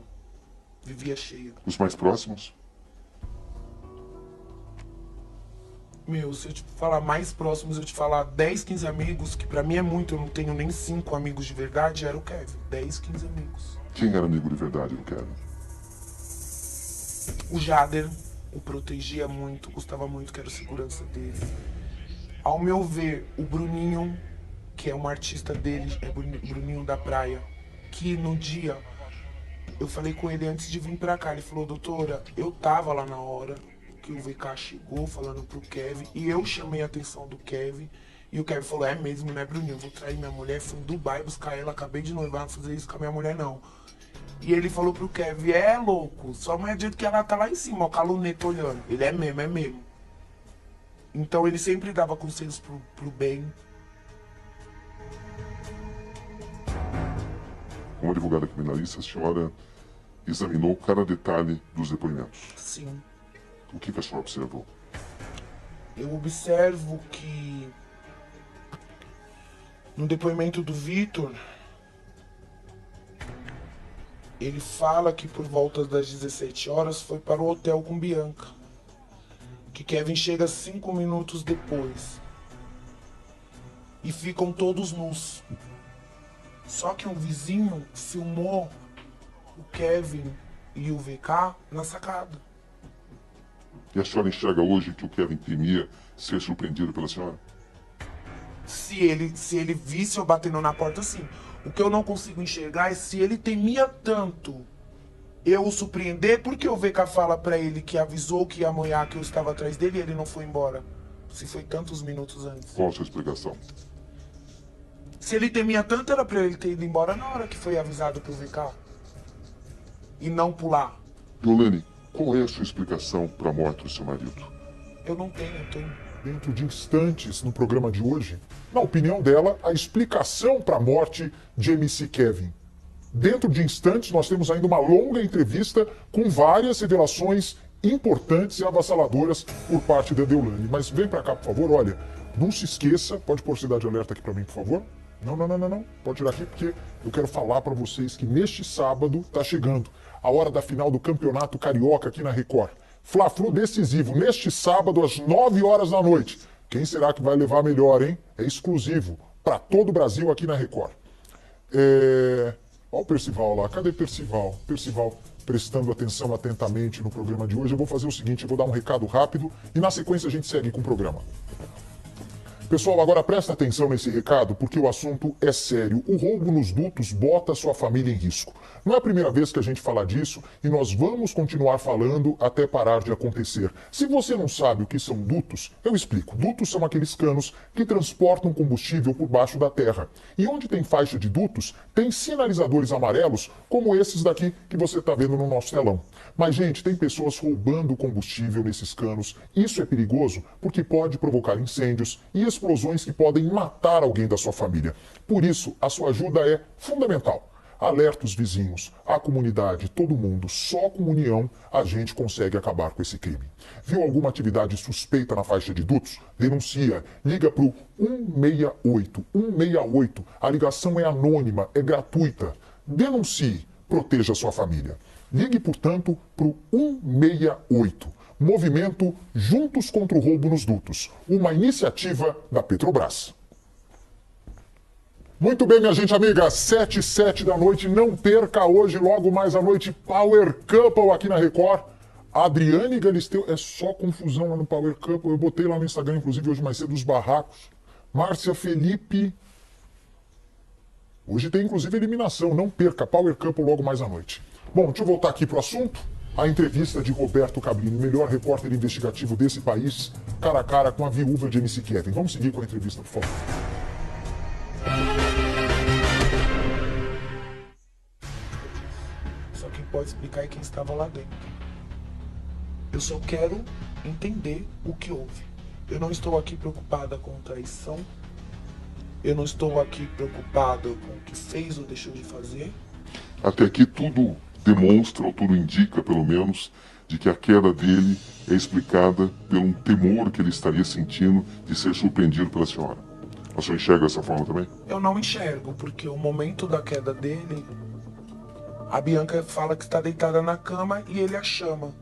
B: Vivia cheia.
A: Os mais próximos?
B: Meu, se eu te falar mais próximos, eu te falar 10, 15 amigos, que pra mim é muito, eu não tenho nem 5 amigos de verdade, era o Kevin. 10, 15 amigos.
A: Quem era amigo de verdade do Kevin?
B: O Jader o protegia muito, gostava muito, que era a segurança dele. Ao meu ver, o Bruninho, que é um artista dele, é Bruninho da Praia, que no dia, eu falei com ele antes de vir pra cá, ele falou: doutora, eu tava lá na hora que o VK chegou falando pro Kevin, e eu chamei a atenção do Kevin, e o Kevin falou: é mesmo, né, Bruninho, eu vou trair minha mulher, fui em Dubai buscar ela, acabei de noivar, não fazer isso com a minha mulher não. E ele falou pro Kevin: é louco, só mais do jeito que ela tá lá em cima, ó, com a luneta olhando. Ele é mesmo. Então ele sempre dava conselhos pro bem.
A: Como advogada criminalista, a senhora examinou cada detalhe dos depoimentos.
B: Sim.
A: O que a senhora observou?
B: Eu observo que no depoimento do Vitor, ele fala que por volta das 17 horas foi para o hotel com Bianca. Que Kevin chega 5 minutos depois. E ficam todos nus. Só que um vizinho filmou o Kevin e o VK na sacada.
A: E a senhora enxerga hoje que o Kevin temia ser surpreendido pela senhora?
B: Se ele visse eu batendo na porta, sim. O que eu não consigo enxergar é se ele temia tanto eu o surpreender, porque o VK fala pra ele que avisou que ia moiar, que eu estava atrás dele e ele não foi embora. Se foi tantos minutos antes.
A: Qual a sua explicação?
B: Se ele temia tanto, era pra ele ter ido embora na hora que foi avisado pro VK. E não pular.
A: Deolane, qual é a sua explicação para a morte do seu marido?
B: Eu não tenho,
D: dentro de instantes no programa de hoje, na opinião dela, a explicação para a morte de MC Kevin. Dentro de instantes, nós temos ainda uma longa entrevista com várias revelações importantes e avassaladoras por parte da Deolane. Mas vem para cá, por favor, olha, não se esqueça, pode pôr cidade alerta aqui para mim, por favor? Não. Pode tirar aqui porque eu quero falar para vocês que neste sábado está chegando a hora da final do Campeonato Carioca aqui na Record. Fla-Flu decisivo, neste sábado às 9 horas da noite. Quem será que vai levar melhor, hein? É exclusivo para todo o Brasil aqui na Record. Olha o Percival lá. Cadê Percival? Percival prestando atenção atentamente no programa de hoje. Eu vou fazer o seguinte, eu vou dar um recado rápido e na sequência a gente segue com o programa. Pessoal, agora presta atenção nesse recado porque o assunto é sério. O roubo nos dutos bota sua família em risco. Não é a primeira vez que a gente fala disso e nós vamos continuar falando até parar de acontecer. Se você não sabe o que são dutos, eu explico. Dutos são aqueles canos que transportam combustível por baixo da terra. E onde tem faixa de dutos, tem sinalizadores amarelos como esses daqui que você está vendo no nosso telão. Mas, gente, tem pessoas roubando combustível nesses canos. Isso é perigoso porque pode provocar incêndios e explosões que podem matar alguém da sua família. Por isso, a sua ajuda é fundamental. Alerta os vizinhos, a comunidade, todo mundo. Só com união a gente consegue acabar com esse crime. Viu alguma atividade suspeita na faixa de dutos? Denuncia. Liga para o 168. 168. A ligação é anônima, é gratuita. Denuncie. Proteja a sua família. Ligue, portanto, para o 168. Movimento Juntos contra o Roubo nos Dutos. Uma iniciativa da Petrobras. Muito bem, minha gente amiga, 7 e 7 da noite, não perca hoje, logo mais à noite, Power Couple aqui na Record. A Adriane Galisteu, é só confusão lá no Power Couple, eu botei lá no Instagram, inclusive, hoje mais cedo, os barracos. Márcia Felipe. Hoje tem, inclusive, eliminação, não perca, Power Couple logo mais à noite. Bom, deixa eu voltar aqui pro assunto. A entrevista de Roberto Cabrini, melhor repórter investigativo desse país, cara a cara com a viúva de MC Kevin. Vamos seguir com a entrevista, por favor.
B: Só quem pode explicar é quem estava lá dentro. Eu só quero entender o que houve. Eu não estou aqui preocupada com traição. Eu não estou aqui preocupada com o que fez ou deixou de fazer.
A: Até aqui tudo demonstra, ou tudo indica, pelo menos, de que a queda dele é explicada pelo temor que ele estaria sentindo de ser surpreendido pela senhora. A senhora enxerga dessa forma também?
B: Eu não enxergo, porque o momento da queda dele, a Bianca fala que está deitada na cama e ele a chama.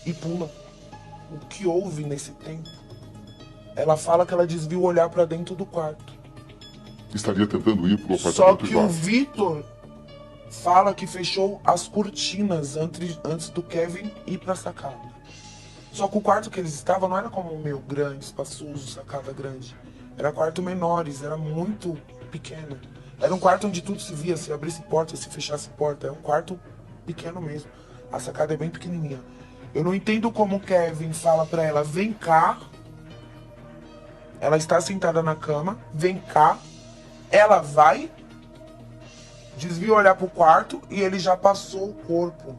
B: E pula. O que houve nesse tempo? Ela fala que ela desviou o olhar para dentro do quarto.
A: Estaria tentando ir pro apartamento.
B: Só que
A: já.
B: o Vitor fala que fechou as cortinas antes do Kevin ir pra sacada. Só que o quarto que eles estavam não era como o meu, grande, espaçoso, sacada grande. Era quarto menores, era muito pequeno. Era um quarto onde tudo se via, se abrisse porta, se fechasse porta. É um quarto pequeno mesmo. A sacada é bem pequenininha. Eu não entendo como o Kevin fala pra ela, vem cá. Ela está sentada na cama, vem cá. Ela vai, desvia o olhar pro quarto e ele já passou o corpo.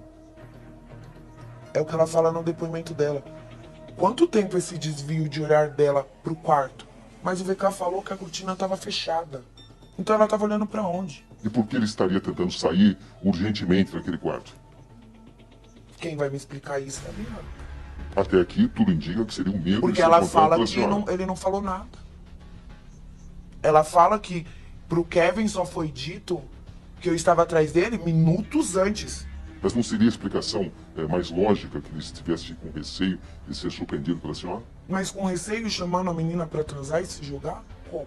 B: É o que ela fala no depoimento dela. Quanto tempo esse desvio de olhar dela pro quarto? Mas o VK falou que a cortina estava fechada. Então ela estava olhando para onde?
A: E por que ele estaria tentando sair urgentemente daquele quarto?
B: Quem vai me explicar isso é a Bianca.
A: Até aqui tudo indica que seria um medo
B: Porque
A: de ser
B: ela
A: encontrado
B: fala
A: pela
B: que
A: senhora.
B: ele não falou nada. Ela fala que pro Kevin só foi dito que eu estava atrás dele minutos antes.
A: Mas não seria a explicação mais lógica que ele estivesse com receio de ser surpreendido pela senhora?
B: Mas com receio, chamando a menina pra transar e se jogar? Como?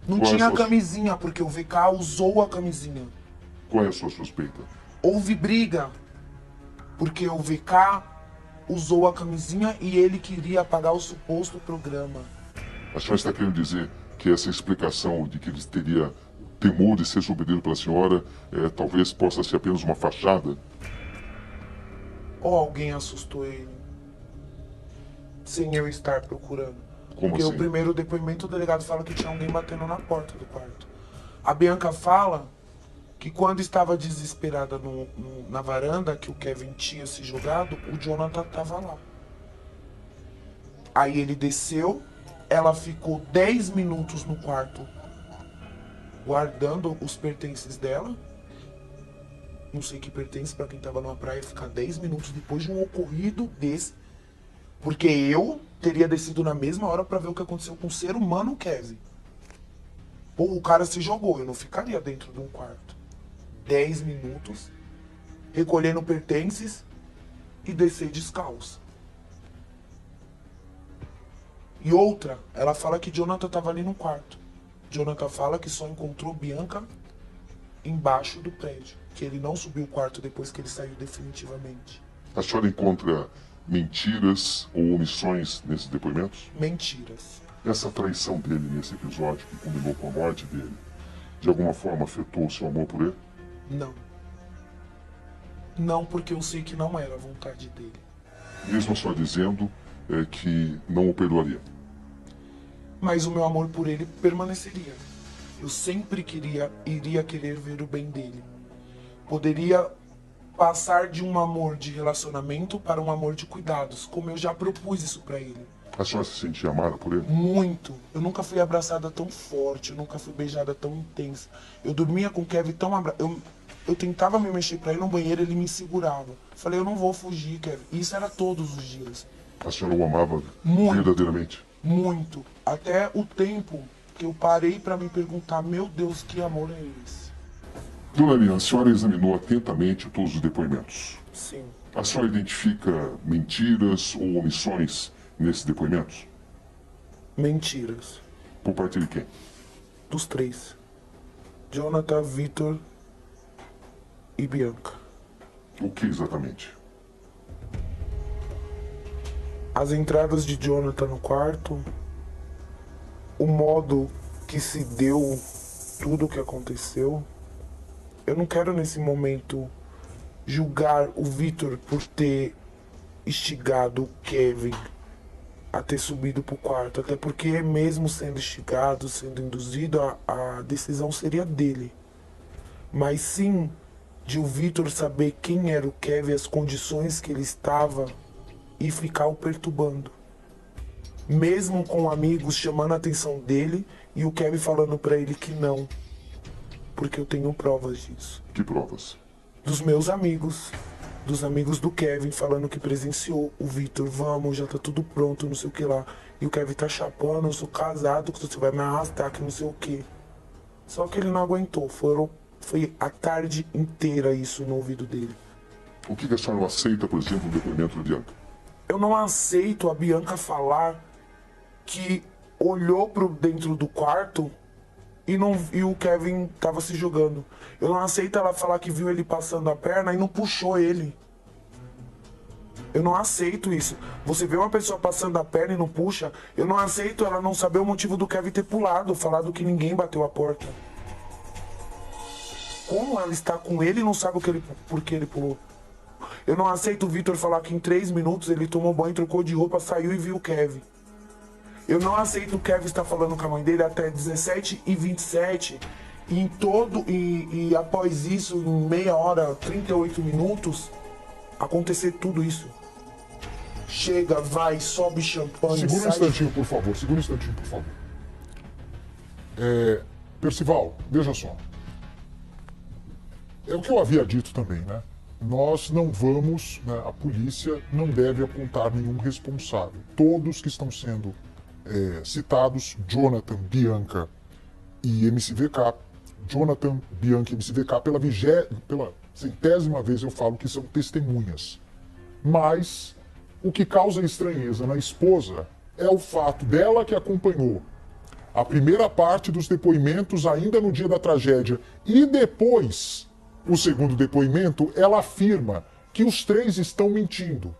B: Não
A: Qual é a
B: tinha
A: sua-
B: camisinha, porque o VK usou a camisinha.
A: Qual é a sua suspeita?
B: Houve briga, porque o VK usou a camisinha e ele queria apagar o suposto programa.
A: A senhora está querendo dizer que essa explicação de que ele teria temor de ser surpreendido pela senhora talvez possa ser apenas uma fachada?
B: Ou alguém assustou ele, sem eu estar procurando.
A: Como
B: Porque
A: assim?
B: o primeiro depoimento, o delegado fala que tinha alguém batendo na porta do quarto. A Bianca fala que quando estava desesperada na varanda, que o Kevin tinha se jogado, o Jonathan estava lá. Aí ele desceu, ela ficou 10 minutos no quarto guardando os pertences dela. Não sei que pertence para quem estava numa praia ficar 10 minutos depois de um ocorrido desse. Porque eu teria descido na mesma hora para ver o que aconteceu com o ser humano Kevin. Pô, o cara se jogou, eu não ficaria dentro de um quarto. 10 minutos, recolhendo pertences e descer descalço. E outra, ela fala que Jonathan estava ali no quarto. Jonathan fala que só encontrou Bianca embaixo do prédio. Que ele não subiu o quarto depois que ele saiu definitivamente.
A: A senhora encontra mentiras ou omissões nesses depoimentos?
B: Mentiras.
A: Essa traição dele nesse episódio, que culminou com a morte dele, de alguma forma afetou o seu amor por ele?
B: Não. Não, porque eu sei que não era a vontade dele.
A: Mesmo só dizendo que não o perdoaria.
B: Mas o meu amor por ele permaneceria. Eu sempre iria querer ver o bem dele. Poderia passar de um amor de relacionamento para um amor de cuidados, como eu já propus isso pra ele.
A: A senhora se sentia amada por ele?
B: Muito. Eu nunca fui abraçada tão forte, eu nunca fui beijada tão intensa. Eu dormia com o Kevin tão abraçado. Eu tentava me mexer pra ir no banheiro, ele me segurava. Falei, eu não vou fugir, Kevin. Isso era todos os dias.
A: A senhora o amava
B: Muito.
A: verdadeiramente?
B: Muito. Até o tempo que eu parei pra me perguntar, meu Deus, que amor é esse?
A: Dona Lina, a senhora examinou atentamente todos os depoimentos.
B: Sim.
A: A senhora identifica mentiras ou omissões nesses depoimentos?
B: Mentiras.
A: Por parte de quem?
B: Dos três. Jonathan, Vitor e Bianca.
A: O que exatamente?
B: As entradas de Jonathan no quarto, o modo que se deu tudo o que aconteceu. Eu não quero nesse momento julgar o Vitor por ter instigado o Kevin a ter subido pro quarto, até porque mesmo sendo instigado, sendo induzido, a decisão seria dele. Mas sim de o Vitor saber quem era o Kevin, as condições que ele estava e ficar o perturbando. Mesmo com amigos chamando a atenção dele e o Kevin falando pra ele que não. Porque eu tenho provas disso.
A: Que provas?
B: Dos meus amigos. Dos amigos do Kevin falando que presenciou o Vitor. Vamos, já tá tudo pronto, não sei o que lá. E o Kevin tá chapando, eu sou casado, que você vai me arrastar, que não sei o que. Só que ele não aguentou. Foi a tarde inteira isso no ouvido dele.
A: O que a senhora não aceita, por exemplo, no depoimento da Bianca?
B: Eu não aceito a Bianca falar que olhou pro dentro do quarto e o Kevin tava se jogando. Eu não aceito ela falar que viu ele passando a perna e não puxou ele. Eu não aceito isso. Você vê uma pessoa passando a perna e não puxa, eu não aceito ela não saber o motivo do Kevin ter pulado, falado que ninguém bateu a porta. Como ela está com ele e não sabe por que ele pulou? Eu não aceito o Vitor falar que em 3 minutos ele tomou banho, trocou de roupa, saiu e viu o Kevin. Eu não aceito o Kevin estar falando com a mãe dele até 17h27 e após isso, em meia hora, 38 minutos, acontecer tudo isso. Chega, vai, sobe champanhe,
D: Segura um
B: sai...
D: instantinho, por favor. Segura um instantinho, por favor. Percival, veja só. É o que eu havia dito também, né? Nós não vamos, né, a polícia não deve apontar nenhum responsável. Todos que estão sendo citados, Jonathan, Bianca e MCVK, Jonathan, Bianca e MCVK, pela 100ª vez eu falo que são testemunhas. Mas o que causa estranheza na esposa é o fato dela que acompanhou a primeira parte dos depoimentos ainda no dia da tragédia e depois o segundo depoimento, ela afirma que os três estão mentindo.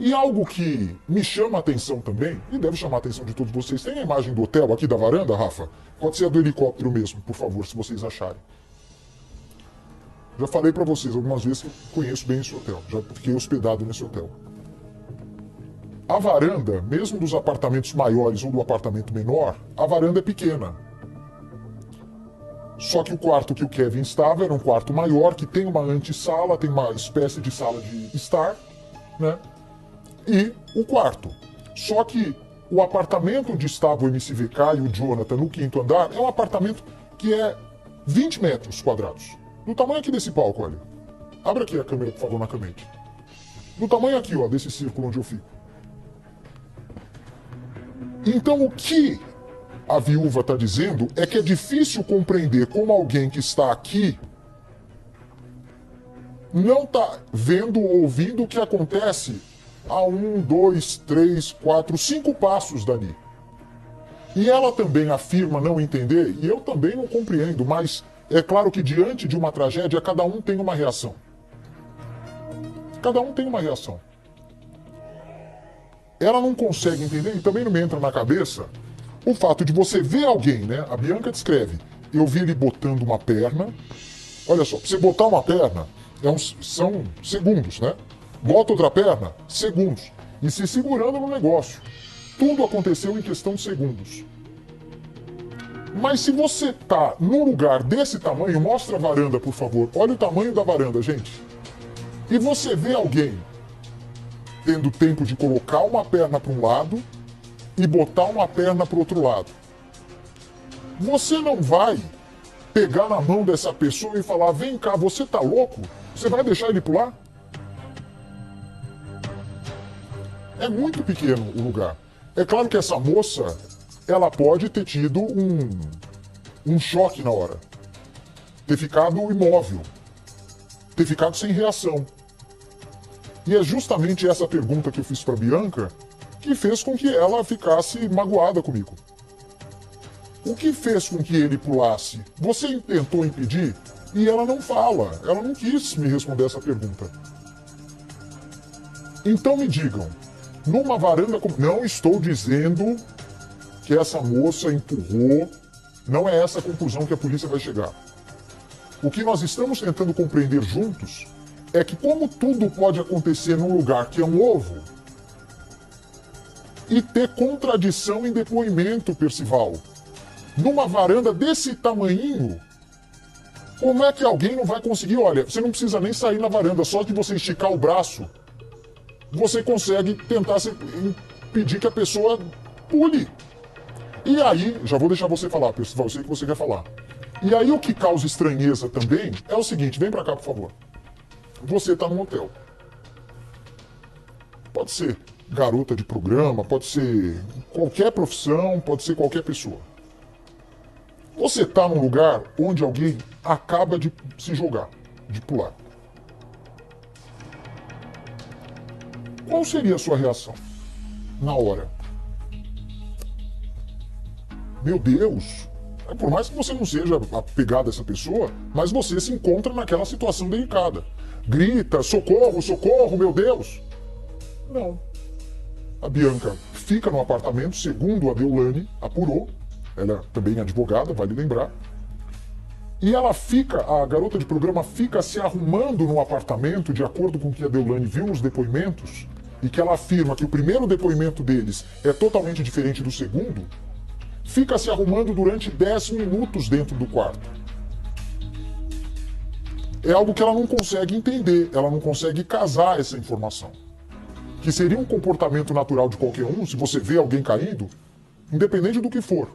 D: E algo que me chama a atenção também, e deve chamar a atenção de todos vocês, tem a imagem do hotel aqui da varanda, Rafa? Pode ser a do helicóptero mesmo, por favor, se vocês acharem. Já falei pra vocês algumas vezes que eu conheço bem esse hotel, já fiquei hospedado nesse hotel. A varanda, mesmo dos apartamentos maiores ou do apartamento menor, a varanda é pequena. Só que o quarto que o Kevin estava era um quarto maior, que tem uma antessala, tem uma espécie de sala de estar, né? E o quarto. Só que o apartamento onde estava o MCVK e o Jonathan no quinto andar é um apartamento que é 20 metros quadrados. Do tamanho aqui desse palco, olha. Abre aqui a câmera, por favor, na câmera. Do tamanho aqui, ó, desse círculo onde eu fico. Então o que a viúva está dizendo é que é difícil compreender como alguém que está aqui não está vendo ou ouvindo o que acontece a 1, 2, 3, 4, 5 passos dali. E ela também afirma não entender, e eu também não compreendo, mas é claro que diante de uma tragédia, cada um tem uma reação. Cada um tem uma reação. Ela não consegue entender e também não me entra na cabeça o fato de você ver alguém, né? A Bianca descreve, eu vi ele botando uma perna. Olha só, pra você botar uma perna, são segundos, né? Bota outra perna, segundos. E se segurando no negócio. Tudo aconteceu em questão de segundos. Mas se você tá num lugar desse tamanho, mostra a varanda, por favor. Olha o tamanho da varanda, gente. E você vê alguém tendo tempo de colocar uma perna para um lado e botar uma perna para o outro lado. Você não vai pegar na mão dessa pessoa e falar, vem cá, você tá louco? Você vai deixar ele pular? É muito pequeno o lugar. É claro que essa moça, ela pode ter tido um choque na hora. Ter ficado imóvel. Ter ficado sem reação. E é justamente essa pergunta que eu fiz para Bianca que fez com que ela ficasse magoada comigo. O que fez com que ele pulasse? Você tentou impedir? E ela não fala. Ela não quis me responder essa pergunta. Então me digam, numa varanda... Não estou dizendo que essa moça empurrou. Não é essa a conclusão que a polícia vai chegar. O que nós estamos tentando compreender juntos é que como tudo pode acontecer num lugar que é um ovo e ter contradição em depoimento, Percival. Numa varanda desse tamanhinho, como é que alguém não vai conseguir? Olha, você não precisa nem sair na varanda, só de você esticar o braço, você consegue tentar impedir que a pessoa pule. E aí, já vou deixar você falar, Percival, eu sei que você quer falar. E aí o que causa estranheza também é o seguinte, vem pra cá, por favor. Você tá num hotel. Pode ser garota de programa, pode ser qualquer profissão, pode ser qualquer pessoa. Você tá num lugar onde alguém acaba de se jogar, de pular. Qual seria a sua reação na hora? Meu Deus! Por mais que você não seja apegado a essa pessoa, mas você se encontra naquela situação delicada. Grita, socorro, socorro, meu Deus! Não. A Bianca fica no apartamento, segundo a Deolane apurou. Ela também é advogada, vale lembrar. E ela fica, a garota de programa fica se arrumando no apartamento, de acordo com o que a Deolane viu nos depoimentos, e que ela afirma que o primeiro depoimento deles é totalmente diferente do segundo, fica se arrumando durante 10 minutos dentro do quarto. É algo que ela não consegue entender, ela não consegue casar essa informação. Que seria um comportamento natural de qualquer um, se você vê alguém caindo, independente do que for.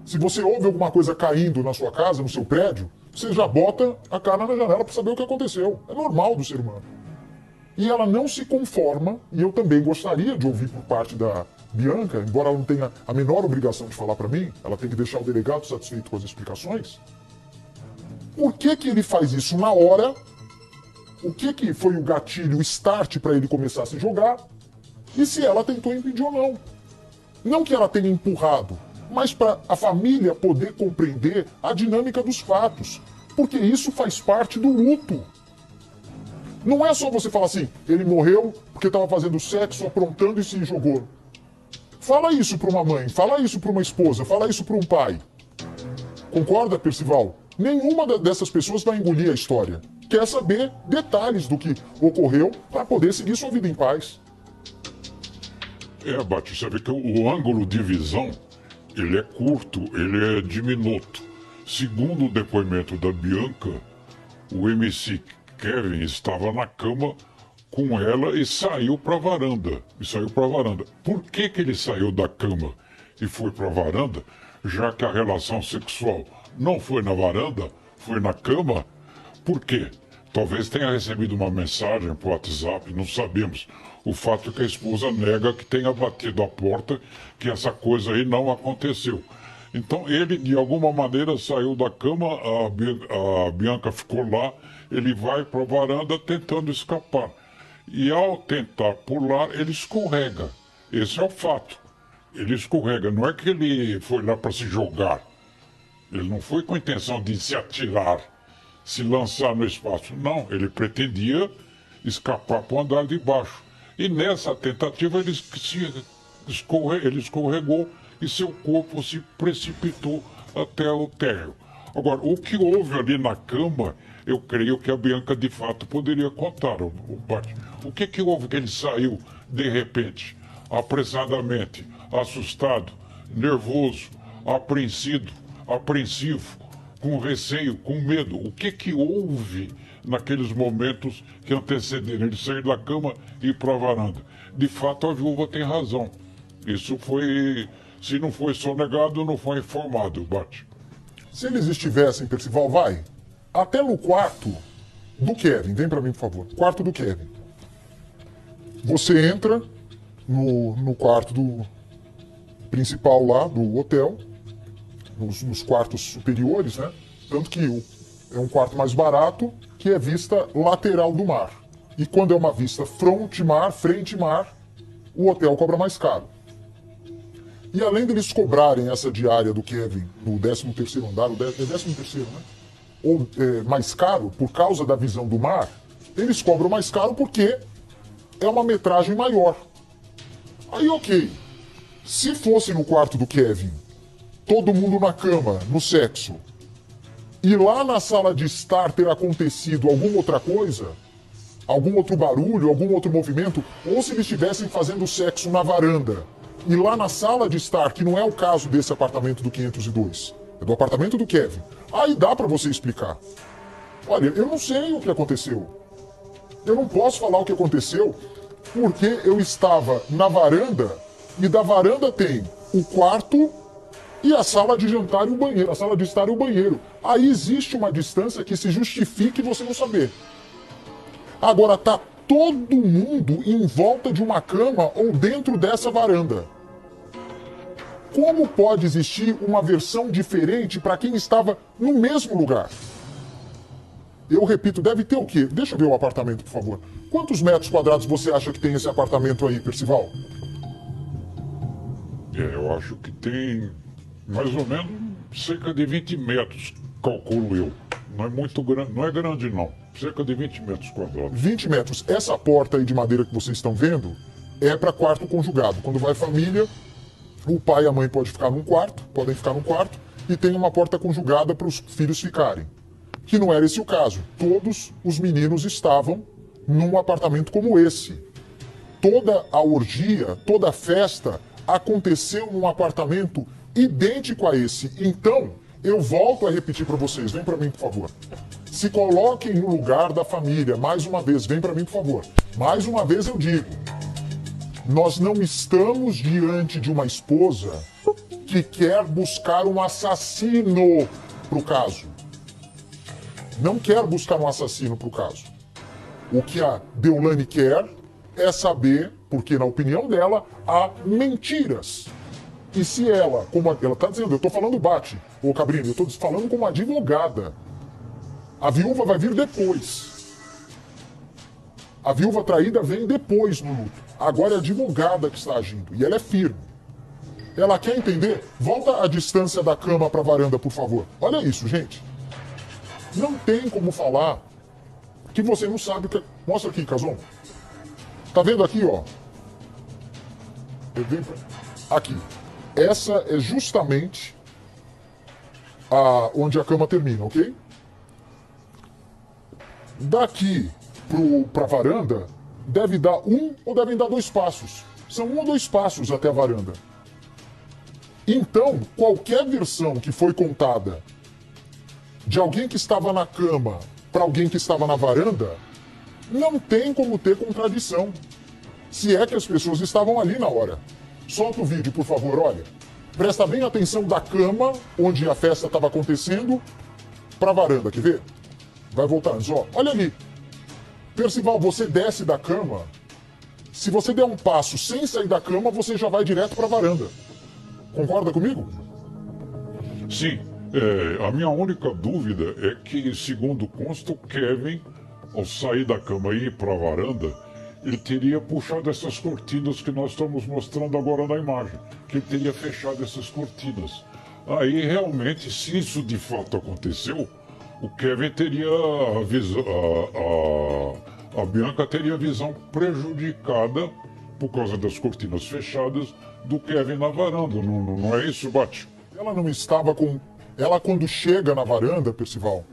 D: Se você ouve alguma coisa caindo na sua casa, no seu prédio, você já bota a cara na janela para saber o que aconteceu. É normal do ser humano. E ela não se conforma, e eu também gostaria de ouvir por parte da Bianca, embora ela não tenha a menor obrigação de falar para mim, ela tem que deixar o delegado satisfeito com as explicações. Por que que ele faz isso na hora? O que foi o gatilho, o start para ele começar a se jogar? E se ela tentou impedir ou não? Não que ela tenha empurrado, mas para a família poder compreender a dinâmica dos fatos. Porque isso faz parte do luto. Não é só você falar assim, ele morreu porque estava fazendo sexo, aprontando e se jogou. Fala isso para uma mãe, fala isso para uma esposa, fala isso para um pai. Concorda, Percival? Nenhuma dessas pessoas vai engolir a história. Quer saber detalhes do que ocorreu para poder seguir sua vida em paz.
C: Batista, você vê que o ângulo de visão, ele é curto, ele é diminuto. Segundo o depoimento da Bianca, o MC Kevin estava na cama com ela e saiu para a varanda. Por que ele saiu da cama e foi para a varanda, já que a relação sexual não foi na varanda, foi na cama? Por quê? Talvez tenha recebido uma mensagem por WhatsApp, não sabemos. O fato é que a esposa nega que tenha batido a porta, que essa coisa aí não aconteceu. Então ele, de alguma maneira, saiu da cama, a Bianca ficou lá, ele vai para a varanda tentando escapar. E ao tentar pular, ele escorrega. Esse é o fato. Ele escorrega. Não é que ele foi lá para se jogar. Ele não foi com a intenção de se atirar, se lançar no espaço. Não, ele pretendia escapar para o andar de baixo. E nessa tentativa ele escorregou e seu corpo se precipitou até o térreo. Agora, o que houve ali na cama, eu creio que a Bianca de fato poderia contar, Bart. O que houve que ele saiu de repente, apressadamente, assustado, nervoso, apreensivo, com receio, com medo? O que houve naqueles momentos que antecederam ele sair da cama e ir para a varanda? De fato, a viúva tem razão. Isso foi, se não foi sonegado, não foi informado, Bart.
D: Se eles estivessem, Percival, vai até no quarto do Kevin. Vem pra mim, por favor. Quarto do Kevin. Você entra no quarto do principal lá do hotel, nos quartos superiores, né? Tanto que é um quarto mais barato, que é vista lateral do mar. E quando é uma vista frente-mar, o hotel cobra mais caro. E além deles cobrarem essa diária do Kevin no 13º andar, é 13º, né? Ou mais caro por causa da visão do mar, eles cobram mais caro porque é uma metragem maior. Aí, ok, se fosse no quarto do Kevin, todo mundo na cama, no sexo, e lá na sala de estar ter acontecido alguma outra coisa, algum outro barulho, algum outro movimento, ou se eles estivessem fazendo sexo na varanda, e lá na sala de estar, que não é o caso desse apartamento do 502, é do apartamento do Kevin, aí dá pra você explicar. Olha, eu não sei o que aconteceu. Eu não posso falar o que aconteceu porque eu estava na varanda e da varanda tem o quarto e a sala de jantar e o banheiro, a sala de estar e o banheiro. Aí existe uma distância que se justifique você não saber. Agora tá todo mundo em volta de uma cama ou dentro dessa varanda. Como pode existir uma versão diferente para quem estava no mesmo lugar? Eu repito, deve ter o quê? Deixa eu ver o apartamento, por favor. Quantos metros quadrados você acha que tem esse apartamento aí, Percival?
C: Eu acho que tem mais ou menos cerca de 20 metros, calculo eu. Não é muito grande, não é grande não. Cerca de 20 metros quadrados.
D: 20 metros. Essa porta aí de madeira que vocês estão vendo é para quarto conjugado. Quando vai família, o pai e a mãe podem ficar num quarto, e tem uma porta conjugada para os filhos ficarem. Que não era esse o caso. Todos os meninos estavam num apartamento como esse. Toda a orgia, toda a festa aconteceu num apartamento idêntico a esse. Então, eu volto a repetir para vocês. Vem para mim, por favor. Se coloquem no lugar da família. Mais uma vez, vem para mim, por favor. Mais uma vez eu digo. Nós não estamos diante de uma esposa que quer buscar um assassino para o caso. Não quer buscar um assassino para o caso. O que a Deolane quer é saber, porque na opinião dela, há mentiras. E se ela, como ela está dizendo, eu estou falando bate, ô Cabrini, eu estou falando como advogada. A viúva vai vir depois. A viúva traída vem depois no luto. Agora é a advogada que está agindo, e ela é firme. Ela quer entender? Volta a distância da cama para a varanda, por favor. Olha isso, gente. Não tem como falar que você não sabe o que... Mostra aqui, Cazon. Tá vendo aqui, ó? Aqui. Essa é justamente onde a cama termina, ok? Daqui pra varanda, deve dar ou devem dar 2 passos. São 1 ou 2 passos até a varanda. Então, qualquer versão que foi contada de alguém que estava na cama para alguém que estava na varanda, não tem como ter contradição. Se é que as pessoas estavam ali na hora. Solta o vídeo, por favor, olha. Presta bem atenção da cama, onde a festa estava acontecendo, para a varanda, quer ver? Vai voltar antes, ó. Olha ali. Percival, você desce da cama. Se você der um passo sem sair da cama, você já vai direto para a varanda. Concorda comigo?
C: Sim, a minha única dúvida é que, segundo consta, o Kevin, ao sair da cama e ir para a varanda, ele teria puxado essas cortinas que nós estamos mostrando agora na imagem. Que ele teria fechado essas cortinas. Aí, realmente, se isso de fato aconteceu, o Kevin teria a visão... A Bianca teria a visão prejudicada, por causa das cortinas fechadas, do Kevin na varanda. Não é isso, Bate?
D: Ela não estava com... Ela, quando chega na varanda, Percival,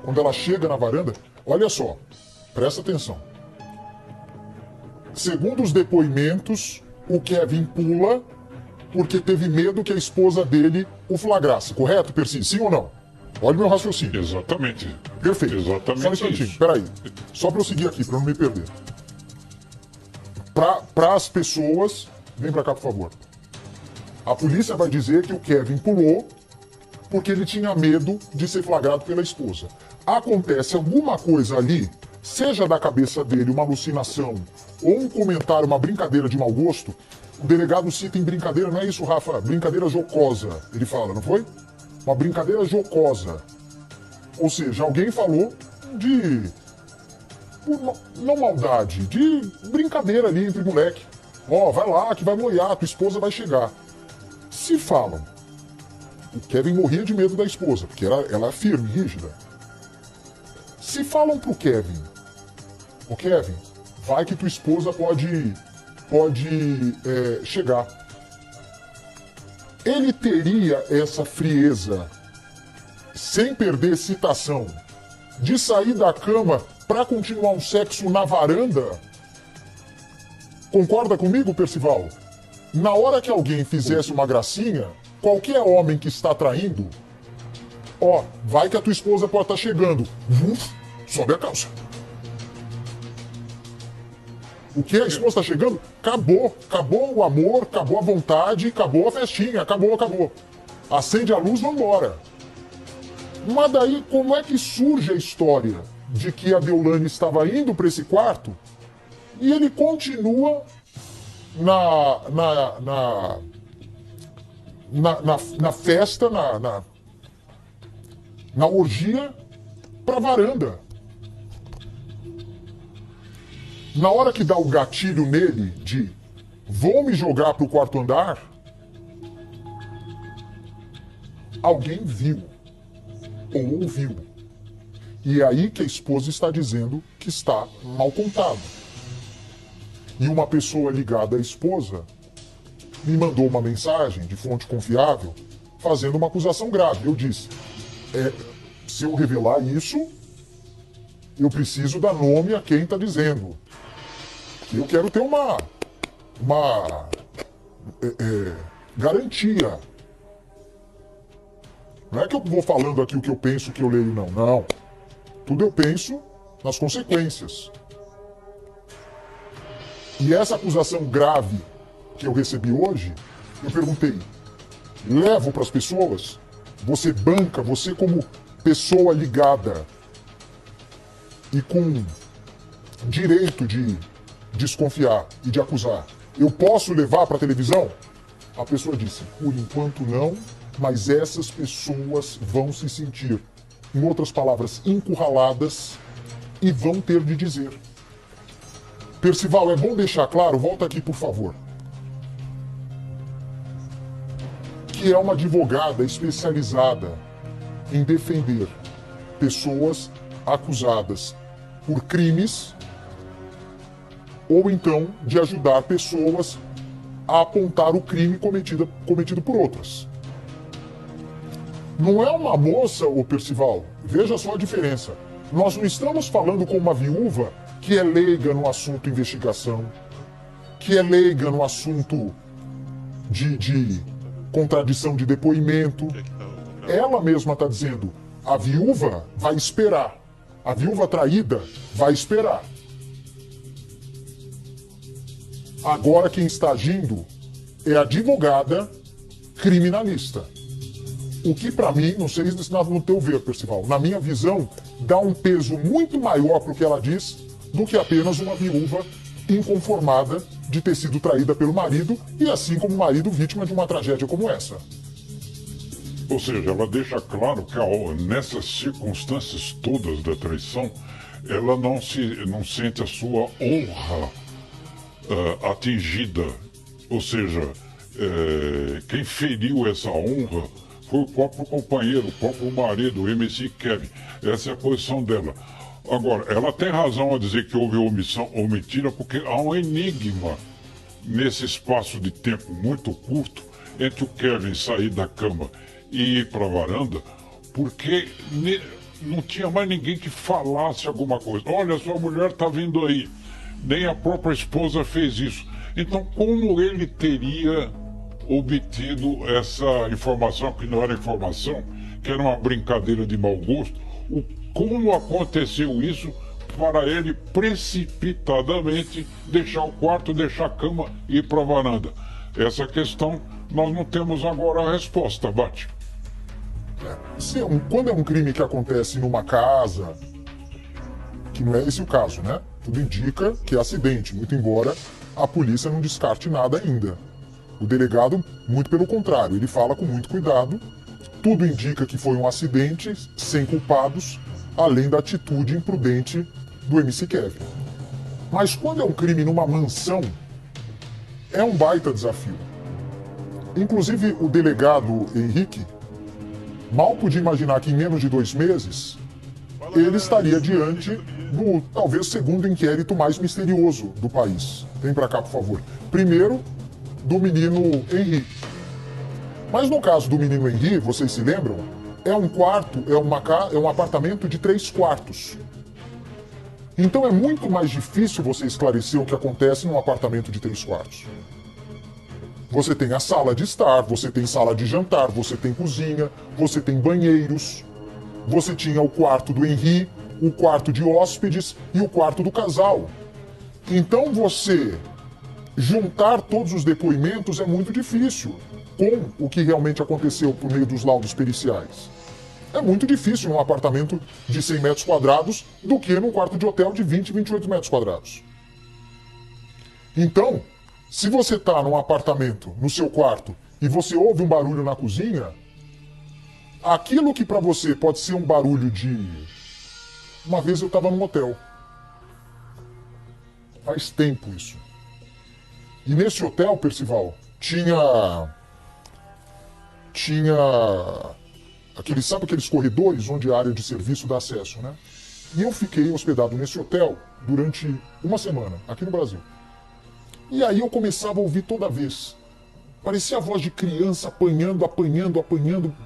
D: quando ela chega na varanda, olha só, presta atenção. Segundo os depoimentos, o Kevin pula porque teve medo que a esposa dele o flagrasse, correto, Percy? Sim ou não? Olha o meu raciocínio.
C: Exatamente.
D: Perfeito.
C: Exatamente
D: só um instantinho,
C: isso.
D: peraí. Só para eu seguir aqui, para não me perder. Para as pessoas... Vem para cá, por favor. A polícia vai dizer que o Kevin pulou porque ele tinha medo de ser flagrado pela esposa. Acontece alguma coisa ali, seja da cabeça dele uma alucinação ou um comentário, uma brincadeira de mau gosto. O delegado cita em brincadeira, não é isso, Rafa? Brincadeira jocosa, ele fala, não foi? Uma brincadeira jocosa. Ou seja, alguém falou de... não maldade, de brincadeira ali entre moleque. Ó, vai lá que vai molhar, tua esposa vai chegar. Se falam, o Kevin morria de medo da esposa, porque ela é firme, rígida. Se falam pro Kevin, o Kevin, vai que tua esposa pode chegar. Ele teria essa frieza, sem perder excitação, de sair da cama para continuar um sexo na varanda? Concorda comigo, Percival? Na hora que alguém fizesse uma gracinha, qualquer homem que está traindo, ó, vai que a tua esposa pode estar chegando. Sobe a calça. O que? A esposa está chegando? Acabou. Acabou o amor, acabou a vontade, acabou a festinha, acabou. Acende a luz, vamos embora. Mas daí, como é que surge a história de que a Deolane estava indo para esse quarto e ele continua na festa, na orgia, para varanda? Na hora que dá o gatilho nele de vou me jogar pro quarto andar, alguém viu ou ouviu. E é aí que a esposa está dizendo que está mal contado. E uma pessoa ligada à esposa me mandou uma mensagem de fonte confiável fazendo uma acusação grave. Eu disse, se eu revelar isso, eu preciso dar nome a quem está dizendo. Eu quero ter uma garantia. Não é que eu vou falando aqui o que eu penso, o que eu leio, não. Não. Tudo eu penso nas consequências. E essa acusação grave que eu recebi hoje, eu perguntei, levo para as pessoas? Você banca, você como pessoa ligada e com direito de desconfiar e de acusar, eu posso levar para a televisão? A pessoa disse, por enquanto não, mas essas pessoas vão se sentir, em outras palavras, encurraladas e vão ter de dizer. Percival, é bom deixar claro, volta aqui por favor, que é uma advogada especializada em defender pessoas acusadas por crimes ou então de ajudar pessoas a apontar o crime cometido por outras. Não é uma moça, ô Percival, veja só a diferença. Nós não estamos falando com uma viúva que é leiga no assunto investigação, que é leiga no assunto de contradição de depoimento. Ela mesma está dizendo, A viúva vai esperar. A viúva traída vai esperar. Agora quem está agindo é a advogada criminalista. O que pra mim, não sei se no teu ver, Percival, na minha visão, dá um peso muito maior pro que ela diz do que apenas uma viúva inconformada de ter sido traída pelo marido e assim como o marido vítima de uma tragédia como essa.
C: Ou seja, ela deixa claro que nessas circunstâncias todas da traição, ela não sente a sua honra atingida. Ou seja, quem feriu essa honra foi o próprio companheiro, o próprio marido, o MC Kevin. Essa é a posição dela. Agora, ela tem razão a dizer que houve omissão ou mentira, porque há um enigma nesse espaço de tempo muito curto entre o Kevin sair da cama e ir para a varanda, porque não tinha mais ninguém que falasse alguma coisa. Olha, sua mulher está vindo aí. Nem a própria esposa fez isso. Então, como ele teria obtido essa informação, que não era informação, que era uma brincadeira de mau gosto? Como aconteceu isso para ele precipitadamente deixar o quarto, deixar a cama e ir para a varanda? Essa questão nós não temos agora a resposta, Bate.
D: Quando é um crime que acontece numa casa, que não é esse o caso, né? Tudo indica que é acidente, muito embora a polícia não descarte nada ainda. O delegado, muito pelo contrário, ele fala com muito cuidado. Tudo indica que foi um acidente, sem culpados, além da atitude imprudente do MC Kevin. Mas quando é um crime numa mansão, é um baita desafio. Inclusive, o delegado Henrique mal podia imaginar que em menos de 2 meses ele estaria diante do talvez segundo inquérito mais misterioso do país. Vem pra cá, por favor. Primeiro, do menino Henri. Mas no caso do menino Henri, vocês se lembram? É um quarto, é um apartamento de 3 quartos. Então é muito mais difícil você esclarecer o que acontece num apartamento de 3 quartos. Você tem a sala de estar, você tem sala de jantar, você tem cozinha, você tem banheiros. Você tinha o quarto do Henri, o quarto de hóspedes e o quarto do casal. Então você juntar todos os depoimentos é muito difícil com o que realmente aconteceu por meio dos laudos periciais. É muito difícil num apartamento de 100 metros quadrados do que num quarto de hotel de 20, 28 metros quadrados. Então, se você está num apartamento, no seu quarto, e você ouve um barulho na cozinha, aquilo que para você pode ser um barulho de... Uma vez eu estava num hotel. Faz tempo isso. E nesse hotel, Percival, tinha sabe aqueles corredores onde a área de serviço dá acesso, né? E eu fiquei hospedado nesse hotel durante uma semana, aqui no Brasil. E aí eu começava a ouvir toda vez. Parecia a voz de criança apanhando,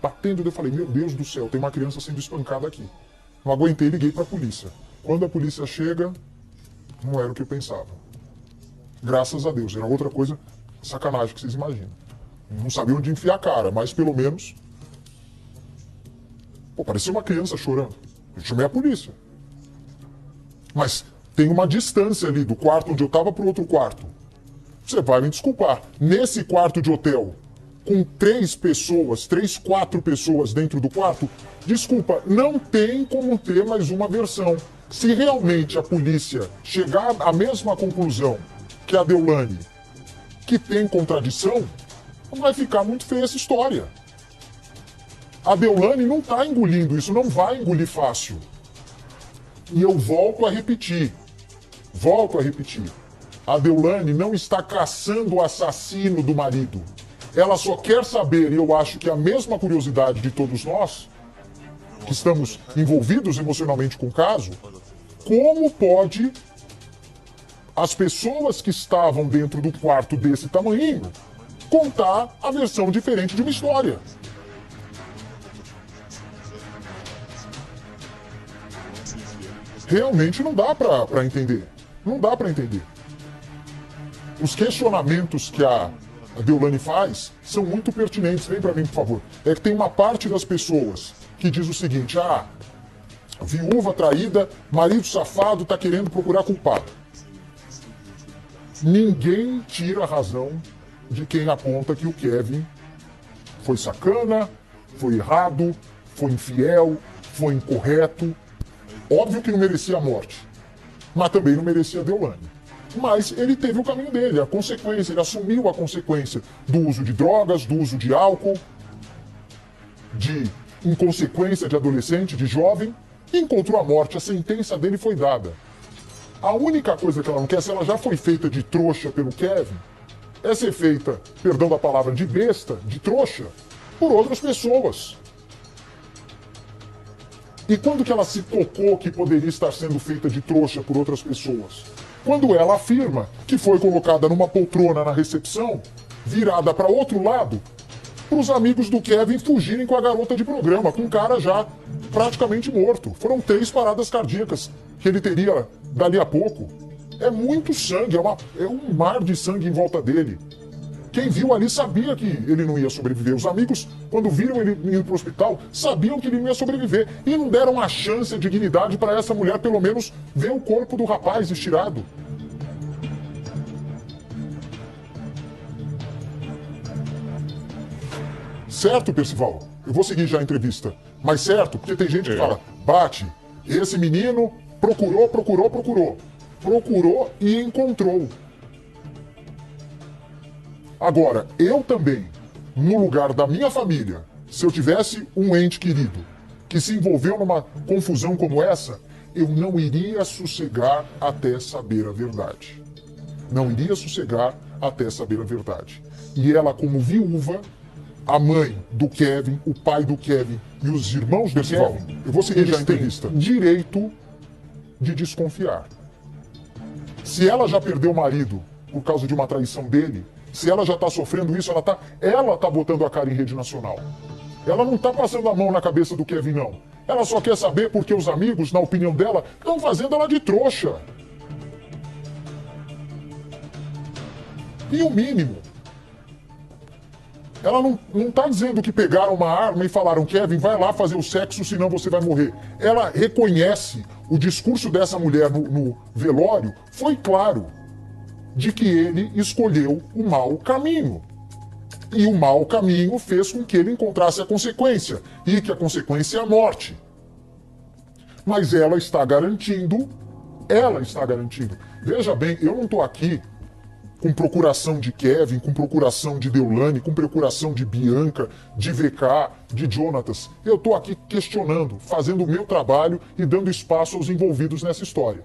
D: batendo. Eu falei, meu Deus do céu, tem uma criança sendo espancada aqui. Não aguentei, liguei para a polícia. Quando a polícia chega, não era o que eu pensava. Graças a Deus, era outra coisa, sacanagem que vocês imaginam. Não sabia onde enfiar a cara, mas pelo menos... Pô, parecia uma criança chorando. Eu chamei a polícia. Mas tem uma distância ali do quarto onde eu estava para o outro quarto. Você vai me desculpar. Nesse quarto de hotel, com 3 pessoas, 3, 4 pessoas dentro do quarto, desculpa, não tem como ter mais uma versão. Se realmente a polícia chegar à mesma conclusão que a Deolane, que tem contradição, vai ficar muito feia essa história. A Deolane não está engolindo isso, não vai engolir fácil. E eu volto a repetir. A Deolane não está caçando o assassino do marido. Ela só quer saber, e eu acho que é a mesma curiosidade de todos nós, que estamos envolvidos emocionalmente com o caso, como pode as pessoas que estavam dentro do quarto desse tamanhinho contar a versão diferente de uma história. Realmente não dá para entender. Não dá para entender. Os questionamentos que a Deolane faz são muito pertinentes. Vem para mim, por favor. É que tem uma parte das pessoas que diz o seguinte: ah, viúva traída, marido safado tá querendo procurar culpado. Ninguém tira a razão de quem aponta que o Kevin foi sacana, foi errado, foi infiel, foi incorreto. Óbvio que não merecia a morte, mas também não merecia a Deolane. Mas ele teve o caminho dele, a consequência, ele assumiu a consequência do uso de drogas, do uso de álcool, de inconsequência de adolescente, de jovem, e encontrou a morte. A sentença dele foi dada. A única coisa que ela não quer, se ela já foi feita de trouxa pelo Kevin, é ser feita, perdão da palavra, de besta, de trouxa, por outras pessoas. E quando que ela se tocou que poderia estar sendo feita de trouxa por outras pessoas? Quando ela afirma que foi colocada numa poltrona na recepção, virada para outro lado, para os amigos do Kevin fugirem com a garota de programa, com o cara já praticamente morto. Foram 3 paradas cardíacas que ele teria dali a pouco. É muito sangue, é um mar de sangue em volta dele. Quem viu ali sabia que ele não ia sobreviver. Os amigos, quando viram ele indo para o hospital, sabiam que ele não ia sobreviver. E não deram a chance, a dignidade para essa mulher, pelo menos, ver o corpo do rapaz estirado. Certo, Percival? Eu vou seguir já a entrevista. Mas certo, porque tem gente que fala, Bate, esse menino procurou e encontrou. Agora, eu também, no lugar da minha família, se eu tivesse um ente querido que se envolveu numa confusão como essa, eu não iria sossegar até saber a verdade. Não iria sossegar até saber a verdade. E ela, como viúva, a mãe do Kevin, o pai do Kevin e os irmãos do Kevin, eu vou seguir já a entrevista, direito de desconfiar. Se ela já perdeu o marido por causa de uma traição dele, se ela já está sofrendo isso, ela tá botando a cara em rede nacional. Ela não está passando a mão na cabeça do Kevin, não. Ela só quer saber porque os amigos, na opinião dela, estão fazendo ela de trouxa. E o mínimo. Ela não está dizendo que pegaram uma arma e falaram, Kevin, vai lá fazer o sexo, senão você vai morrer. Ela reconhece, o discurso dessa mulher no velório foi claro, de que ele escolheu o mau caminho. E o mau caminho fez com que ele encontrasse a consequência, e que a consequência é a morte. Mas ela está garantindo, veja bem, eu não estou aqui com procuração de Kevin, com procuração de Deolane, com procuração de Bianca, de VK, de Jonatas. Eu estou aqui questionando, fazendo o meu trabalho e dando espaço aos envolvidos nessa história.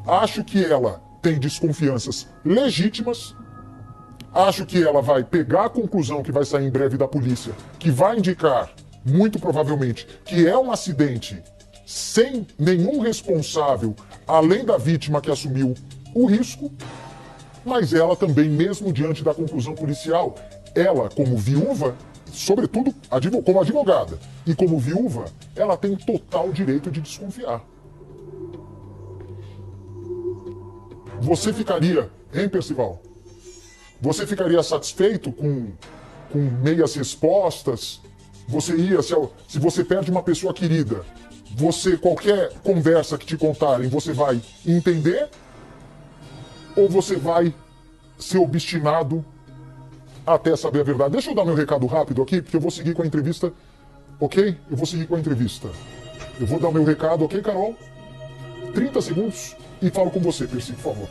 D: Acho que ela tem desconfianças legítimas. Acho que ela vai pegar a conclusão que vai sair em breve da polícia, que vai indicar, muito provavelmente, que é um acidente sem nenhum responsável, além da vítima que assumiu o risco, mas ela também, mesmo diante da conclusão policial, ela, como viúva, sobretudo como advogada e como viúva, ela tem total direito de desconfiar. Você ficaria, hein, Percival? Você ficaria satisfeito com meias respostas? Você ia, se você perde uma pessoa querida, qualquer conversa que te contarem, você vai entender? Ou você vai ser obstinado até saber a verdade? Deixa eu dar meu recado rápido aqui, porque eu vou seguir com a entrevista, ok? Eu vou seguir com a entrevista. Eu vou dar o meu recado, ok, Carol? 30 segundos e falo com você, Percy, por favor.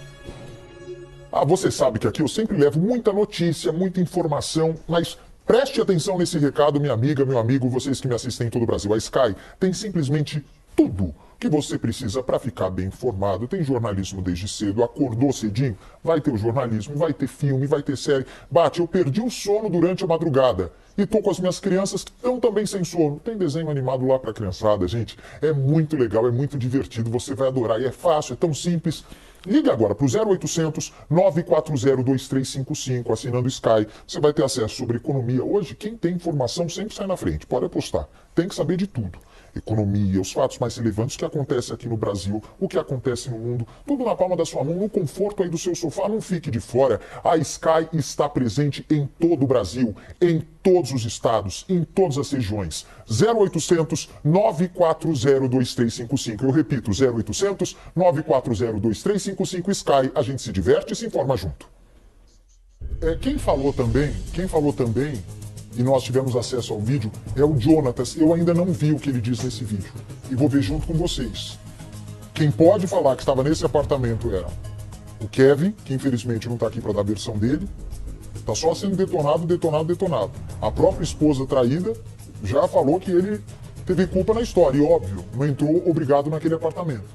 D: Você sabe que aqui eu sempre levo muita notícia, muita informação, mas preste atenção nesse recado, minha amiga, meu amigo, vocês que me assistem em todo o Brasil. A Sky tem simplesmente tudo que você precisa para ficar bem informado. Tem jornalismo desde cedo, acordou cedinho, vai ter o jornalismo, vai ter filme, vai ter série. Eu perdi o sono durante a madrugada e tô com as minhas crianças que estão também sem sono. Tem desenho animado lá para criançada, gente. É muito legal, é muito divertido, você vai adorar e é fácil, é tão simples. Ligue agora para o 0800 940 2355, assinando Sky. Você vai ter acesso sobre economia. Hoje, quem tem informação sempre sai na frente, pode apostar. Tem que saber de tudo. economia, os fatos mais relevantes, o que acontece aqui no Brasil, o que acontece no mundo, tudo na palma da sua mão, no conforto aí do seu sofá, não fique de fora. A Sky está presente em todo o Brasil, em todos os estados, em todas as regiões. 0800 940 2355. Eu repito, 0800 940 2355. Sky, a gente se diverte e se informa junto. Quem falou também, e nós tivemos acesso ao vídeo, é o Jonatas. Eu ainda não vi o que ele diz nesse vídeo. E vou ver junto com vocês. Quem pode falar que estava nesse apartamento era o Kevin, que infelizmente não está aqui para dar a versão dele. Está só sendo detonado. A própria esposa traída já falou que ele teve culpa na história. E óbvio, não entrou obrigado naquele apartamento.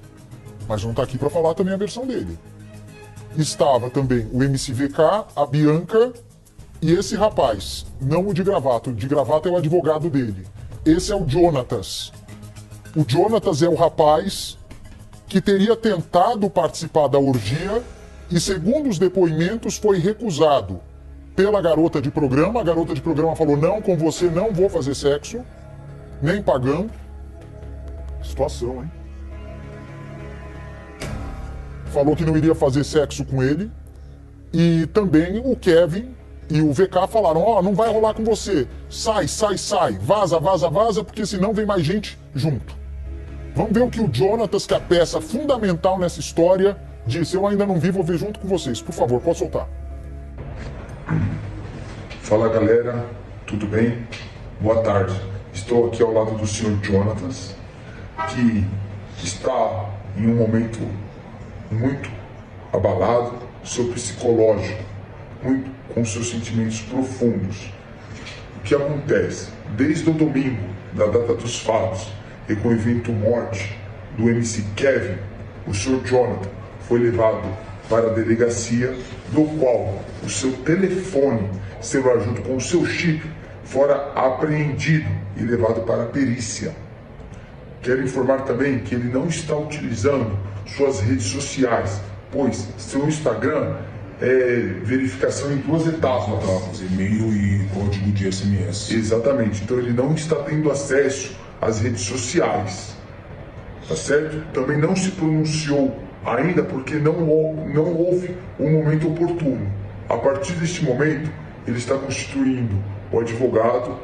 D: Mas não está aqui para falar também a versão dele. Estava também o MCVK, a Bianca e esse rapaz, não o de gravata é o advogado dele. Esse é o Jonatas. O Jonatas é o rapaz que teria tentado participar da orgia e, segundo os depoimentos, foi recusado pela garota de programa. A garota de programa falou: não, com você não vou fazer sexo, nem pagando. Situação, hein? Falou que não iria fazer sexo com ele. E também o Kevin e o VK falaram: ó, não vai rolar com você. Sai, vaza, porque senão vem mais gente junto. Vamos ver o que o Jonatas, que é a peça fundamental nessa história, disse. Eu ainda não vi, vou ver junto com vocês. Por favor, pode soltar.
E: Fala galera, tudo bem? Boa tarde. Estou aqui ao lado do Sr. Jonatas, que está em um momento muito abalado, seu psicológico, muito com seus sentimentos profundos. O que acontece? Desde o domingo, da data dos fatos, e com o evento morte do MC Kevin, o Sr. Jonathan foi levado para a delegacia, do qual o seu telefone celular junto com o seu chip fora apreendido e levado para a perícia. Quero informar também que ele não está utilizando suas redes sociais, pois seu Instagram é verificação em 2 etapas.
F: E-mail e código de SMS.
E: Exatamente, então ele não está tendo acesso às redes sociais, tá certo? Também não se pronunciou ainda porque não houve um momento oportuno. A partir deste momento, ele está constituindo o advogado,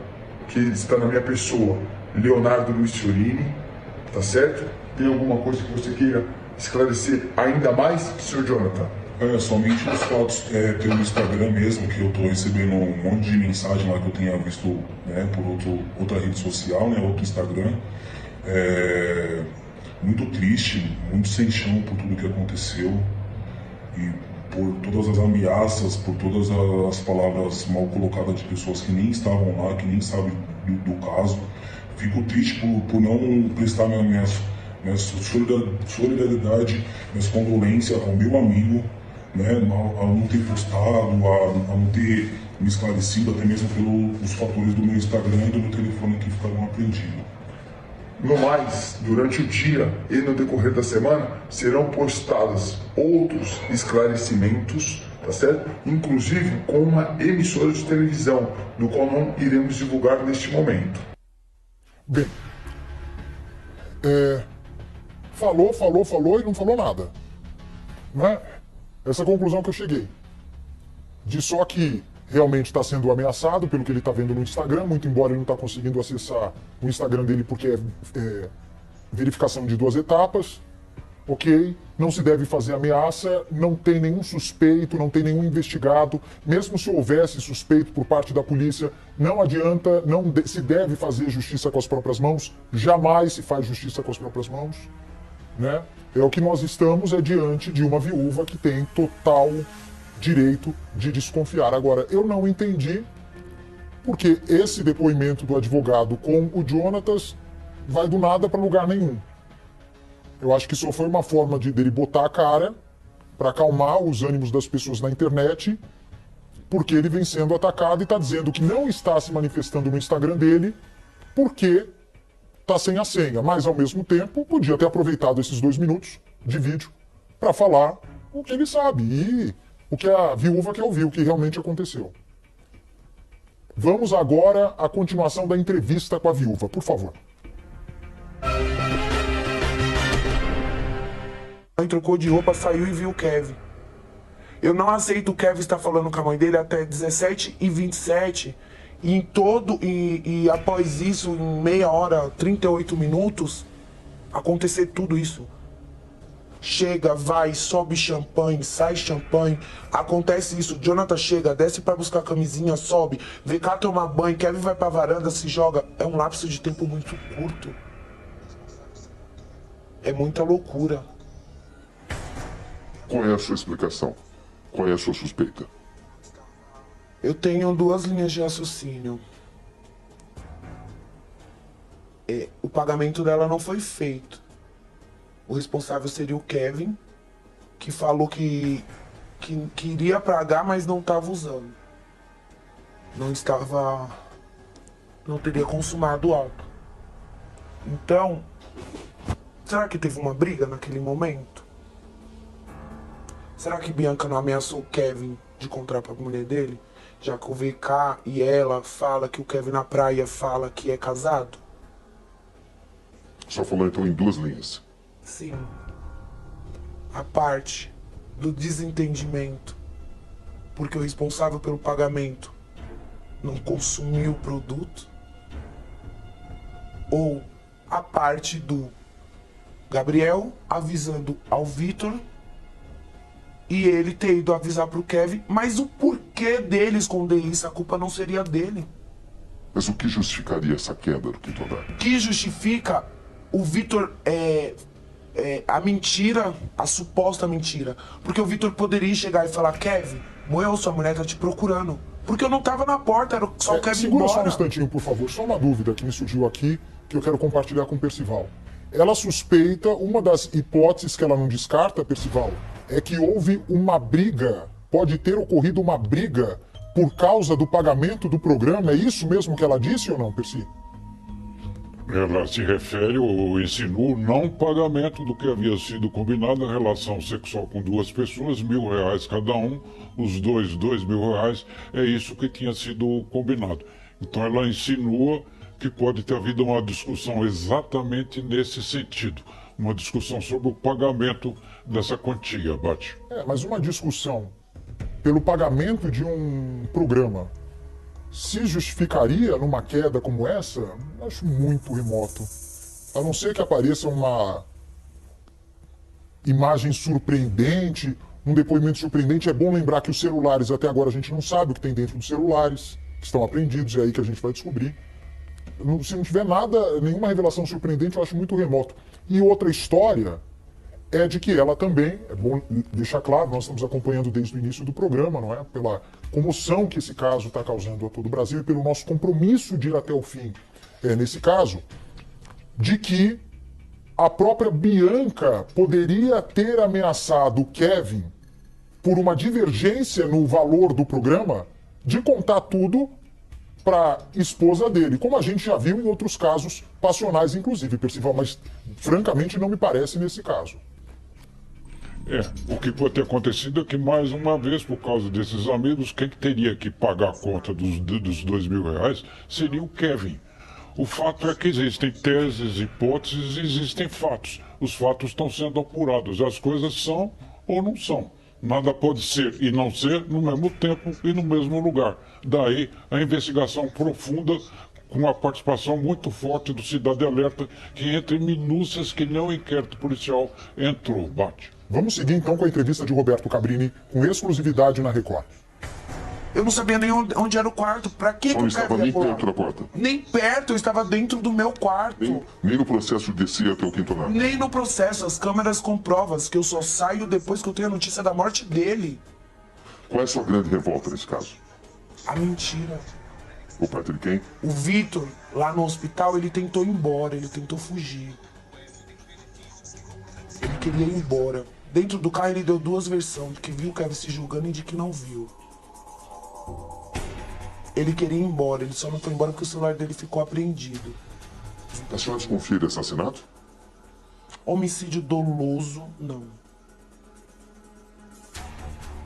E: que está na minha pessoa, Leonardo Luiz Fiorini, tá certo? Tem alguma coisa que você queira esclarecer ainda mais, Sr. Jonathan?
F: Somente os fatos pelo Instagram mesmo, que eu estou recebendo um monte de mensagem lá que eu tenha visto, né, por outra rede social, né, outro Instagram. Muito triste, muito sem chão por tudo que aconteceu e por todas as ameaças, por todas as palavras mal colocadas de pessoas que nem estavam lá, que nem sabem do caso. Fico triste por não prestar minha solidariedade, minhas condolências ao meu amigo, né, a não ter postado, a não ter me esclarecido, até mesmo pelos fatores do meu Instagram e do meu telefone que ficaram apreendidos.
E: No mais, durante o dia e no decorrer da semana, serão postados outros esclarecimentos, tá certo? Inclusive com uma emissora de televisão, do qual não iremos divulgar neste momento.
D: Bem, falou e não falou nada. Né? Essa é a conclusão que eu cheguei. De só que realmente está sendo ameaçado pelo que ele está vendo no Instagram, muito embora ele não está conseguindo acessar o Instagram dele porque é verificação de 2 etapas. Ok, não se deve fazer ameaça, não tem nenhum suspeito, não tem nenhum investigado. Mesmo se houvesse suspeito por parte da polícia, não adianta, não se deve fazer justiça com as próprias mãos, jamais se faz justiça com as próprias mãos. Né? O que nós estamos diante de uma viúva que tem total direito de desconfiar. Agora, eu não entendi porque esse depoimento do advogado com o Jonatas vai do nada para lugar nenhum. Eu acho que só foi uma forma dele botar a cara para acalmar os ânimos das pessoas na internet, porque ele vem sendo atacado e está dizendo que não está se manifestando no Instagram dele porque está sem a senha, mas ao mesmo tempo podia ter aproveitado esses 2 minutos de vídeo para falar o que ele sabe e o que a viúva quer ouvir, o que realmente aconteceu. Vamos agora à continuação da entrevista com a viúva, por favor.
B: mãe trocou de roupa, saiu e viu o Kevin. Eu não aceito o Kevin estar falando com a mãe dele até 17h27 e após isso, em meia hora, 38 minutos, acontecer tudo isso. Chega, vai, sobe champanhe, sai champanhe, acontece isso, Jonathan chega, desce pra buscar a camisinha, sobe, vem cá tomar banho, Kevin vai pra varanda, se joga. É um lapso de tempo muito curto. É muita loucura.
A: Qual é a sua explicação? Qual é a sua suspeita?
B: Eu tenho duas linhas de raciocínio. O pagamento dela não foi feito. O responsável seria o Kevin, que falou que iria pagar, mas não estava usando. Não teria consumado o auto. Então, será que teve uma briga naquele momento? Será que Bianca não ameaçou o Kevin de contar pra mulher dele? Já que o VK e ela fala que o Kevin na praia fala que é casado?
A: Só falou então em duas linhas.
B: Sim. A parte do desentendimento, porque o responsável pelo pagamento não consumiu o produto, ou a parte do Gabriel avisando ao Vitor e ele ter ido avisar pro Kevin, mas o porquê dele esconder isso? A culpa não seria dele.
A: Mas o que justificaria essa queda do quinto andar?
B: O que justifica o Vitor a mentira, a suposta mentira. Porque o Vitor poderia chegar e falar: Kevin, morreu, sua mulher tá te procurando. Porque eu não tava na porta, era só o Kevin
D: segura
B: embora.
D: só um instantinho, por favor. Só uma dúvida que me surgiu aqui, que eu quero compartilhar com o Percival. Ela suspeita, uma das hipóteses que ela não descarta, Percival, é que houve uma briga, pode ter ocorrido uma briga por causa do pagamento do programa. É isso mesmo que ela disse ou não, Perci?
C: Ela se refere ou insinua o não pagamento do que havia sido combinado, a relação sexual com duas pessoas, R$ 1.000 cada um, os dois R$ 2.000, é isso que tinha sido combinado. Então ela insinua que pode ter havido uma discussão exatamente nesse sentido, uma discussão sobre o pagamento dessa quantia, Bate.
D: Mas uma discussão pelo pagamento de um programa se justificaria numa queda como essa? Acho muito remoto. A não ser que apareça uma imagem surpreendente, um depoimento surpreendente. É bom lembrar que os celulares, até agora a gente não sabe o que tem dentro dos celulares, que estão apreendidos, é aí que a gente vai descobrir. Se não tiver nada, nenhuma revelação surpreendente, eu acho muito remoto. E outra história é de que ela também, é bom deixar claro, nós estamos acompanhando desde o início do programa, não é? Pela comoção que esse caso está causando a todo o Brasil e pelo nosso compromisso de ir até o fim, nesse caso, de que a própria Bianca poderia ter ameaçado o Kevin por uma divergência no valor do programa de contar tudo para esposa dele, como a gente já viu em outros casos passionais, inclusive, Percival, mas francamente não me parece nesse caso.
C: O que pode ter acontecido é que, mais uma vez, por causa desses amigos, quem teria que pagar a conta dos R$ 2.000 seria o Kevin. O fato é que existem teses, hipóteses, existem fatos. Os fatos estão sendo apurados. As coisas são ou não são. Nada pode ser e não ser no mesmo tempo e no mesmo lugar. Daí a investigação profunda, com a participação muito forte do Cidade Alerta, que entra em minúcias que nem o inquérito policial entrou, Bate.
D: Vamos seguir então com a entrevista de Roberto Cabrini, com exclusividade na Record.
B: Eu não sabia nem onde era o quarto. Pra que
A: Só não
B: eu
A: estava nem perto da porta.
B: Nem perto, eu estava dentro do meu quarto.
A: Nem no processo de descer até o quinto andar.
B: Nem no processo. As câmeras comprovam que eu só saio depois que eu tenho a notícia da morte dele.
A: Qual é a sua grande revolta nesse caso?
B: A mentira.
A: Por parte de quem?
B: O Vitor, lá no hospital, ele tentou ir embora, ele tentou fugir. Ele queria ir embora. Dentro do carro ele deu duas versões, de que viu o Kevin se julgando e de que não viu. Ele queria ir embora, ele só não foi embora porque o celular dele ficou apreendido.
A: A senhora desconfia de assassinato?
B: Homicídio doloso, não.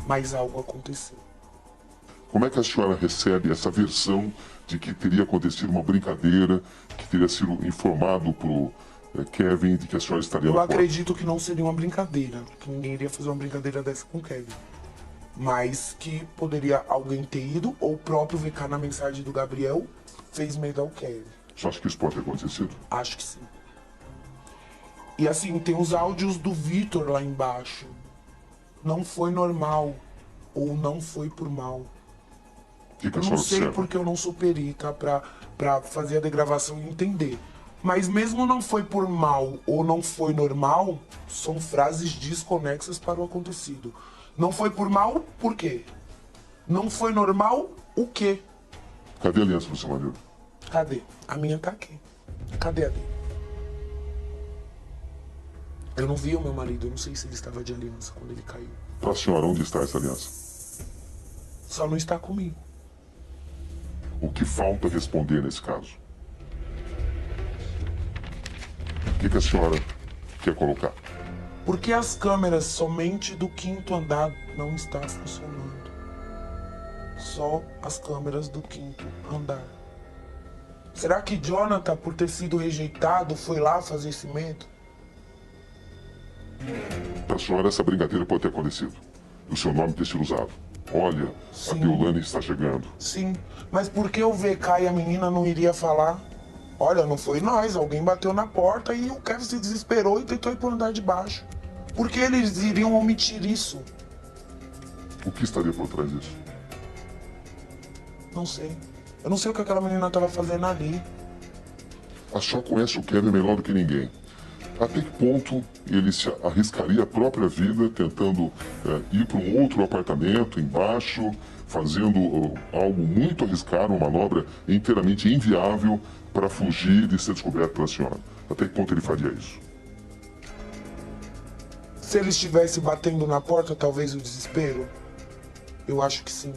B: Mas algo aconteceu.
A: Como é que a senhora recebe essa versão de que teria acontecido uma brincadeira, que teria sido informado pro Kevin de que a senhora estaria
B: Eu
A: na porta.
B: acredito que não seria uma brincadeira, que ninguém iria fazer uma brincadeira dessa com o Kevin. Mas que poderia alguém ter ido, ou o próprio VK na mensagem do Gabriel fez medo ao Kevin.
A: Você acha que isso pode ter acontecido?
B: Acho que sim. E assim, tem os áudios do Vitor lá embaixo. Não foi normal, ou não foi por mal.
A: O que a
B: Eu não
A: senhora
B: sei
A: observa?
B: porque eu não sou perita pra fazer a degravação e entender. Mas mesmo não foi por mal ou não foi normal, são frases desconexas para o acontecido. Não foi por mal, por quê? Não foi normal, o quê?
A: Cadê a aliança do seu marido?
B: Cadê? A minha tá aqui. Cadê a dele? Eu não vi o meu marido, eu não sei se ele estava de aliança quando ele caiu.
A: Para a senhora, onde está essa aliança?
B: Só não está comigo.
A: O que falta responder nesse caso? O que a senhora quer colocar?
B: Porque as câmeras somente do 5º andar não estão funcionando. Só as câmeras do 5º andar. Será que Jonathan, por ter sido rejeitado, foi lá fazer esse medo?
A: Para a senhora, essa brincadeira pode ter acontecido. E o seu nome ter sido usado. Olha, a
B: Sim.
A: Deolane está chegando.
B: Sim, mas por que o VK e a menina não iria falar? Olha, não foi nós, alguém bateu na porta e o Kevin se desesperou e tentou ir pro andar de baixo. Por que eles iriam omitir isso?
A: O que estaria por trás disso?
B: Não sei. Eu não sei o que aquela menina estava fazendo ali.
A: A senhora conhece o Kevin melhor do que ninguém. Até que ponto ele se arriscaria a própria vida tentando ir para um outro apartamento embaixo, fazendo algo muito arriscado, uma manobra inteiramente inviável para fugir de ser descoberto pela senhora? Até que ponto ele faria isso?
B: Se ele estivesse batendo na porta, talvez o desespero? Eu acho que sim.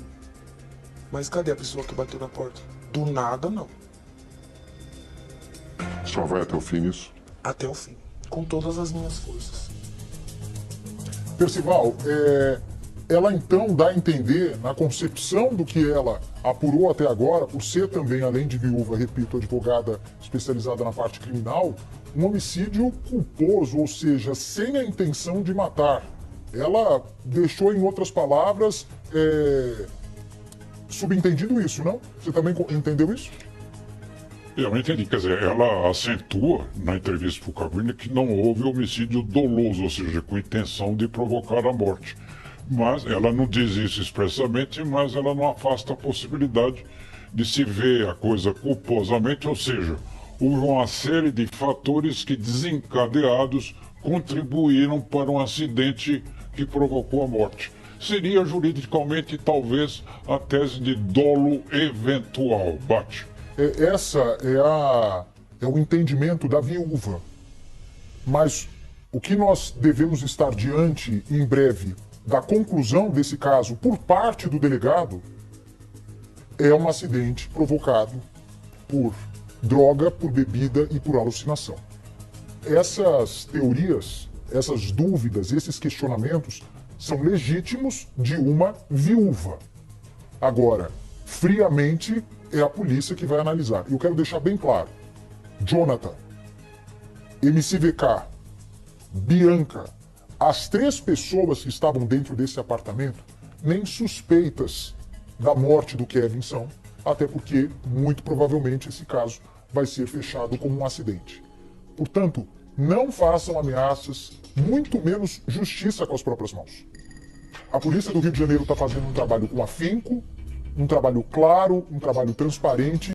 B: Mas cadê a pessoa que bateu na porta? Do nada, não.
A: A senhora vai até o fim nisso?
B: Até o fim. Com todas as minhas forças.
D: Percival, ela então dá a entender, na concepção do que ela apurou até agora, por ser também, além de viúva, repito, advogada especializada na parte criminal, um homicídio culposo, ou seja, sem a intenção de matar. Ela deixou, em outras palavras, subentendido isso, não? Você também entendeu isso?
C: Eu entendi, quer dizer, ela acentua na entrevista para o Cabrini que não houve homicídio doloso, ou seja, com intenção de provocar a morte. Mas ela não diz isso expressamente, mas ela não afasta a possibilidade de se ver a coisa culposamente, ou seja, houve uma série de fatores que, desencadeados, contribuíram para um acidente que provocou a morte. Seria juridicamente, talvez, a tese de dolo eventual. Bate.
D: Essa é o entendimento da viúva. Mas o que nós devemos estar diante, em breve, da conclusão desse caso por parte do delegado é um acidente provocado por droga, por bebida e por alucinação. Essas teorias, essas dúvidas, esses questionamentos são legítimos de uma viúva. Agora, friamente, é a polícia que vai analisar. E eu quero deixar bem claro. Jonathan, MCVK, Bianca, as 3 pessoas que estavam dentro desse apartamento nem suspeitas da morte do Kevin são, até porque, muito provavelmente, esse caso vai ser fechado como um acidente. Portanto, não façam ameaças, muito menos justiça com as próprias mãos. A polícia do Rio de Janeiro está fazendo um trabalho com afinco, um trabalho claro, um trabalho transparente.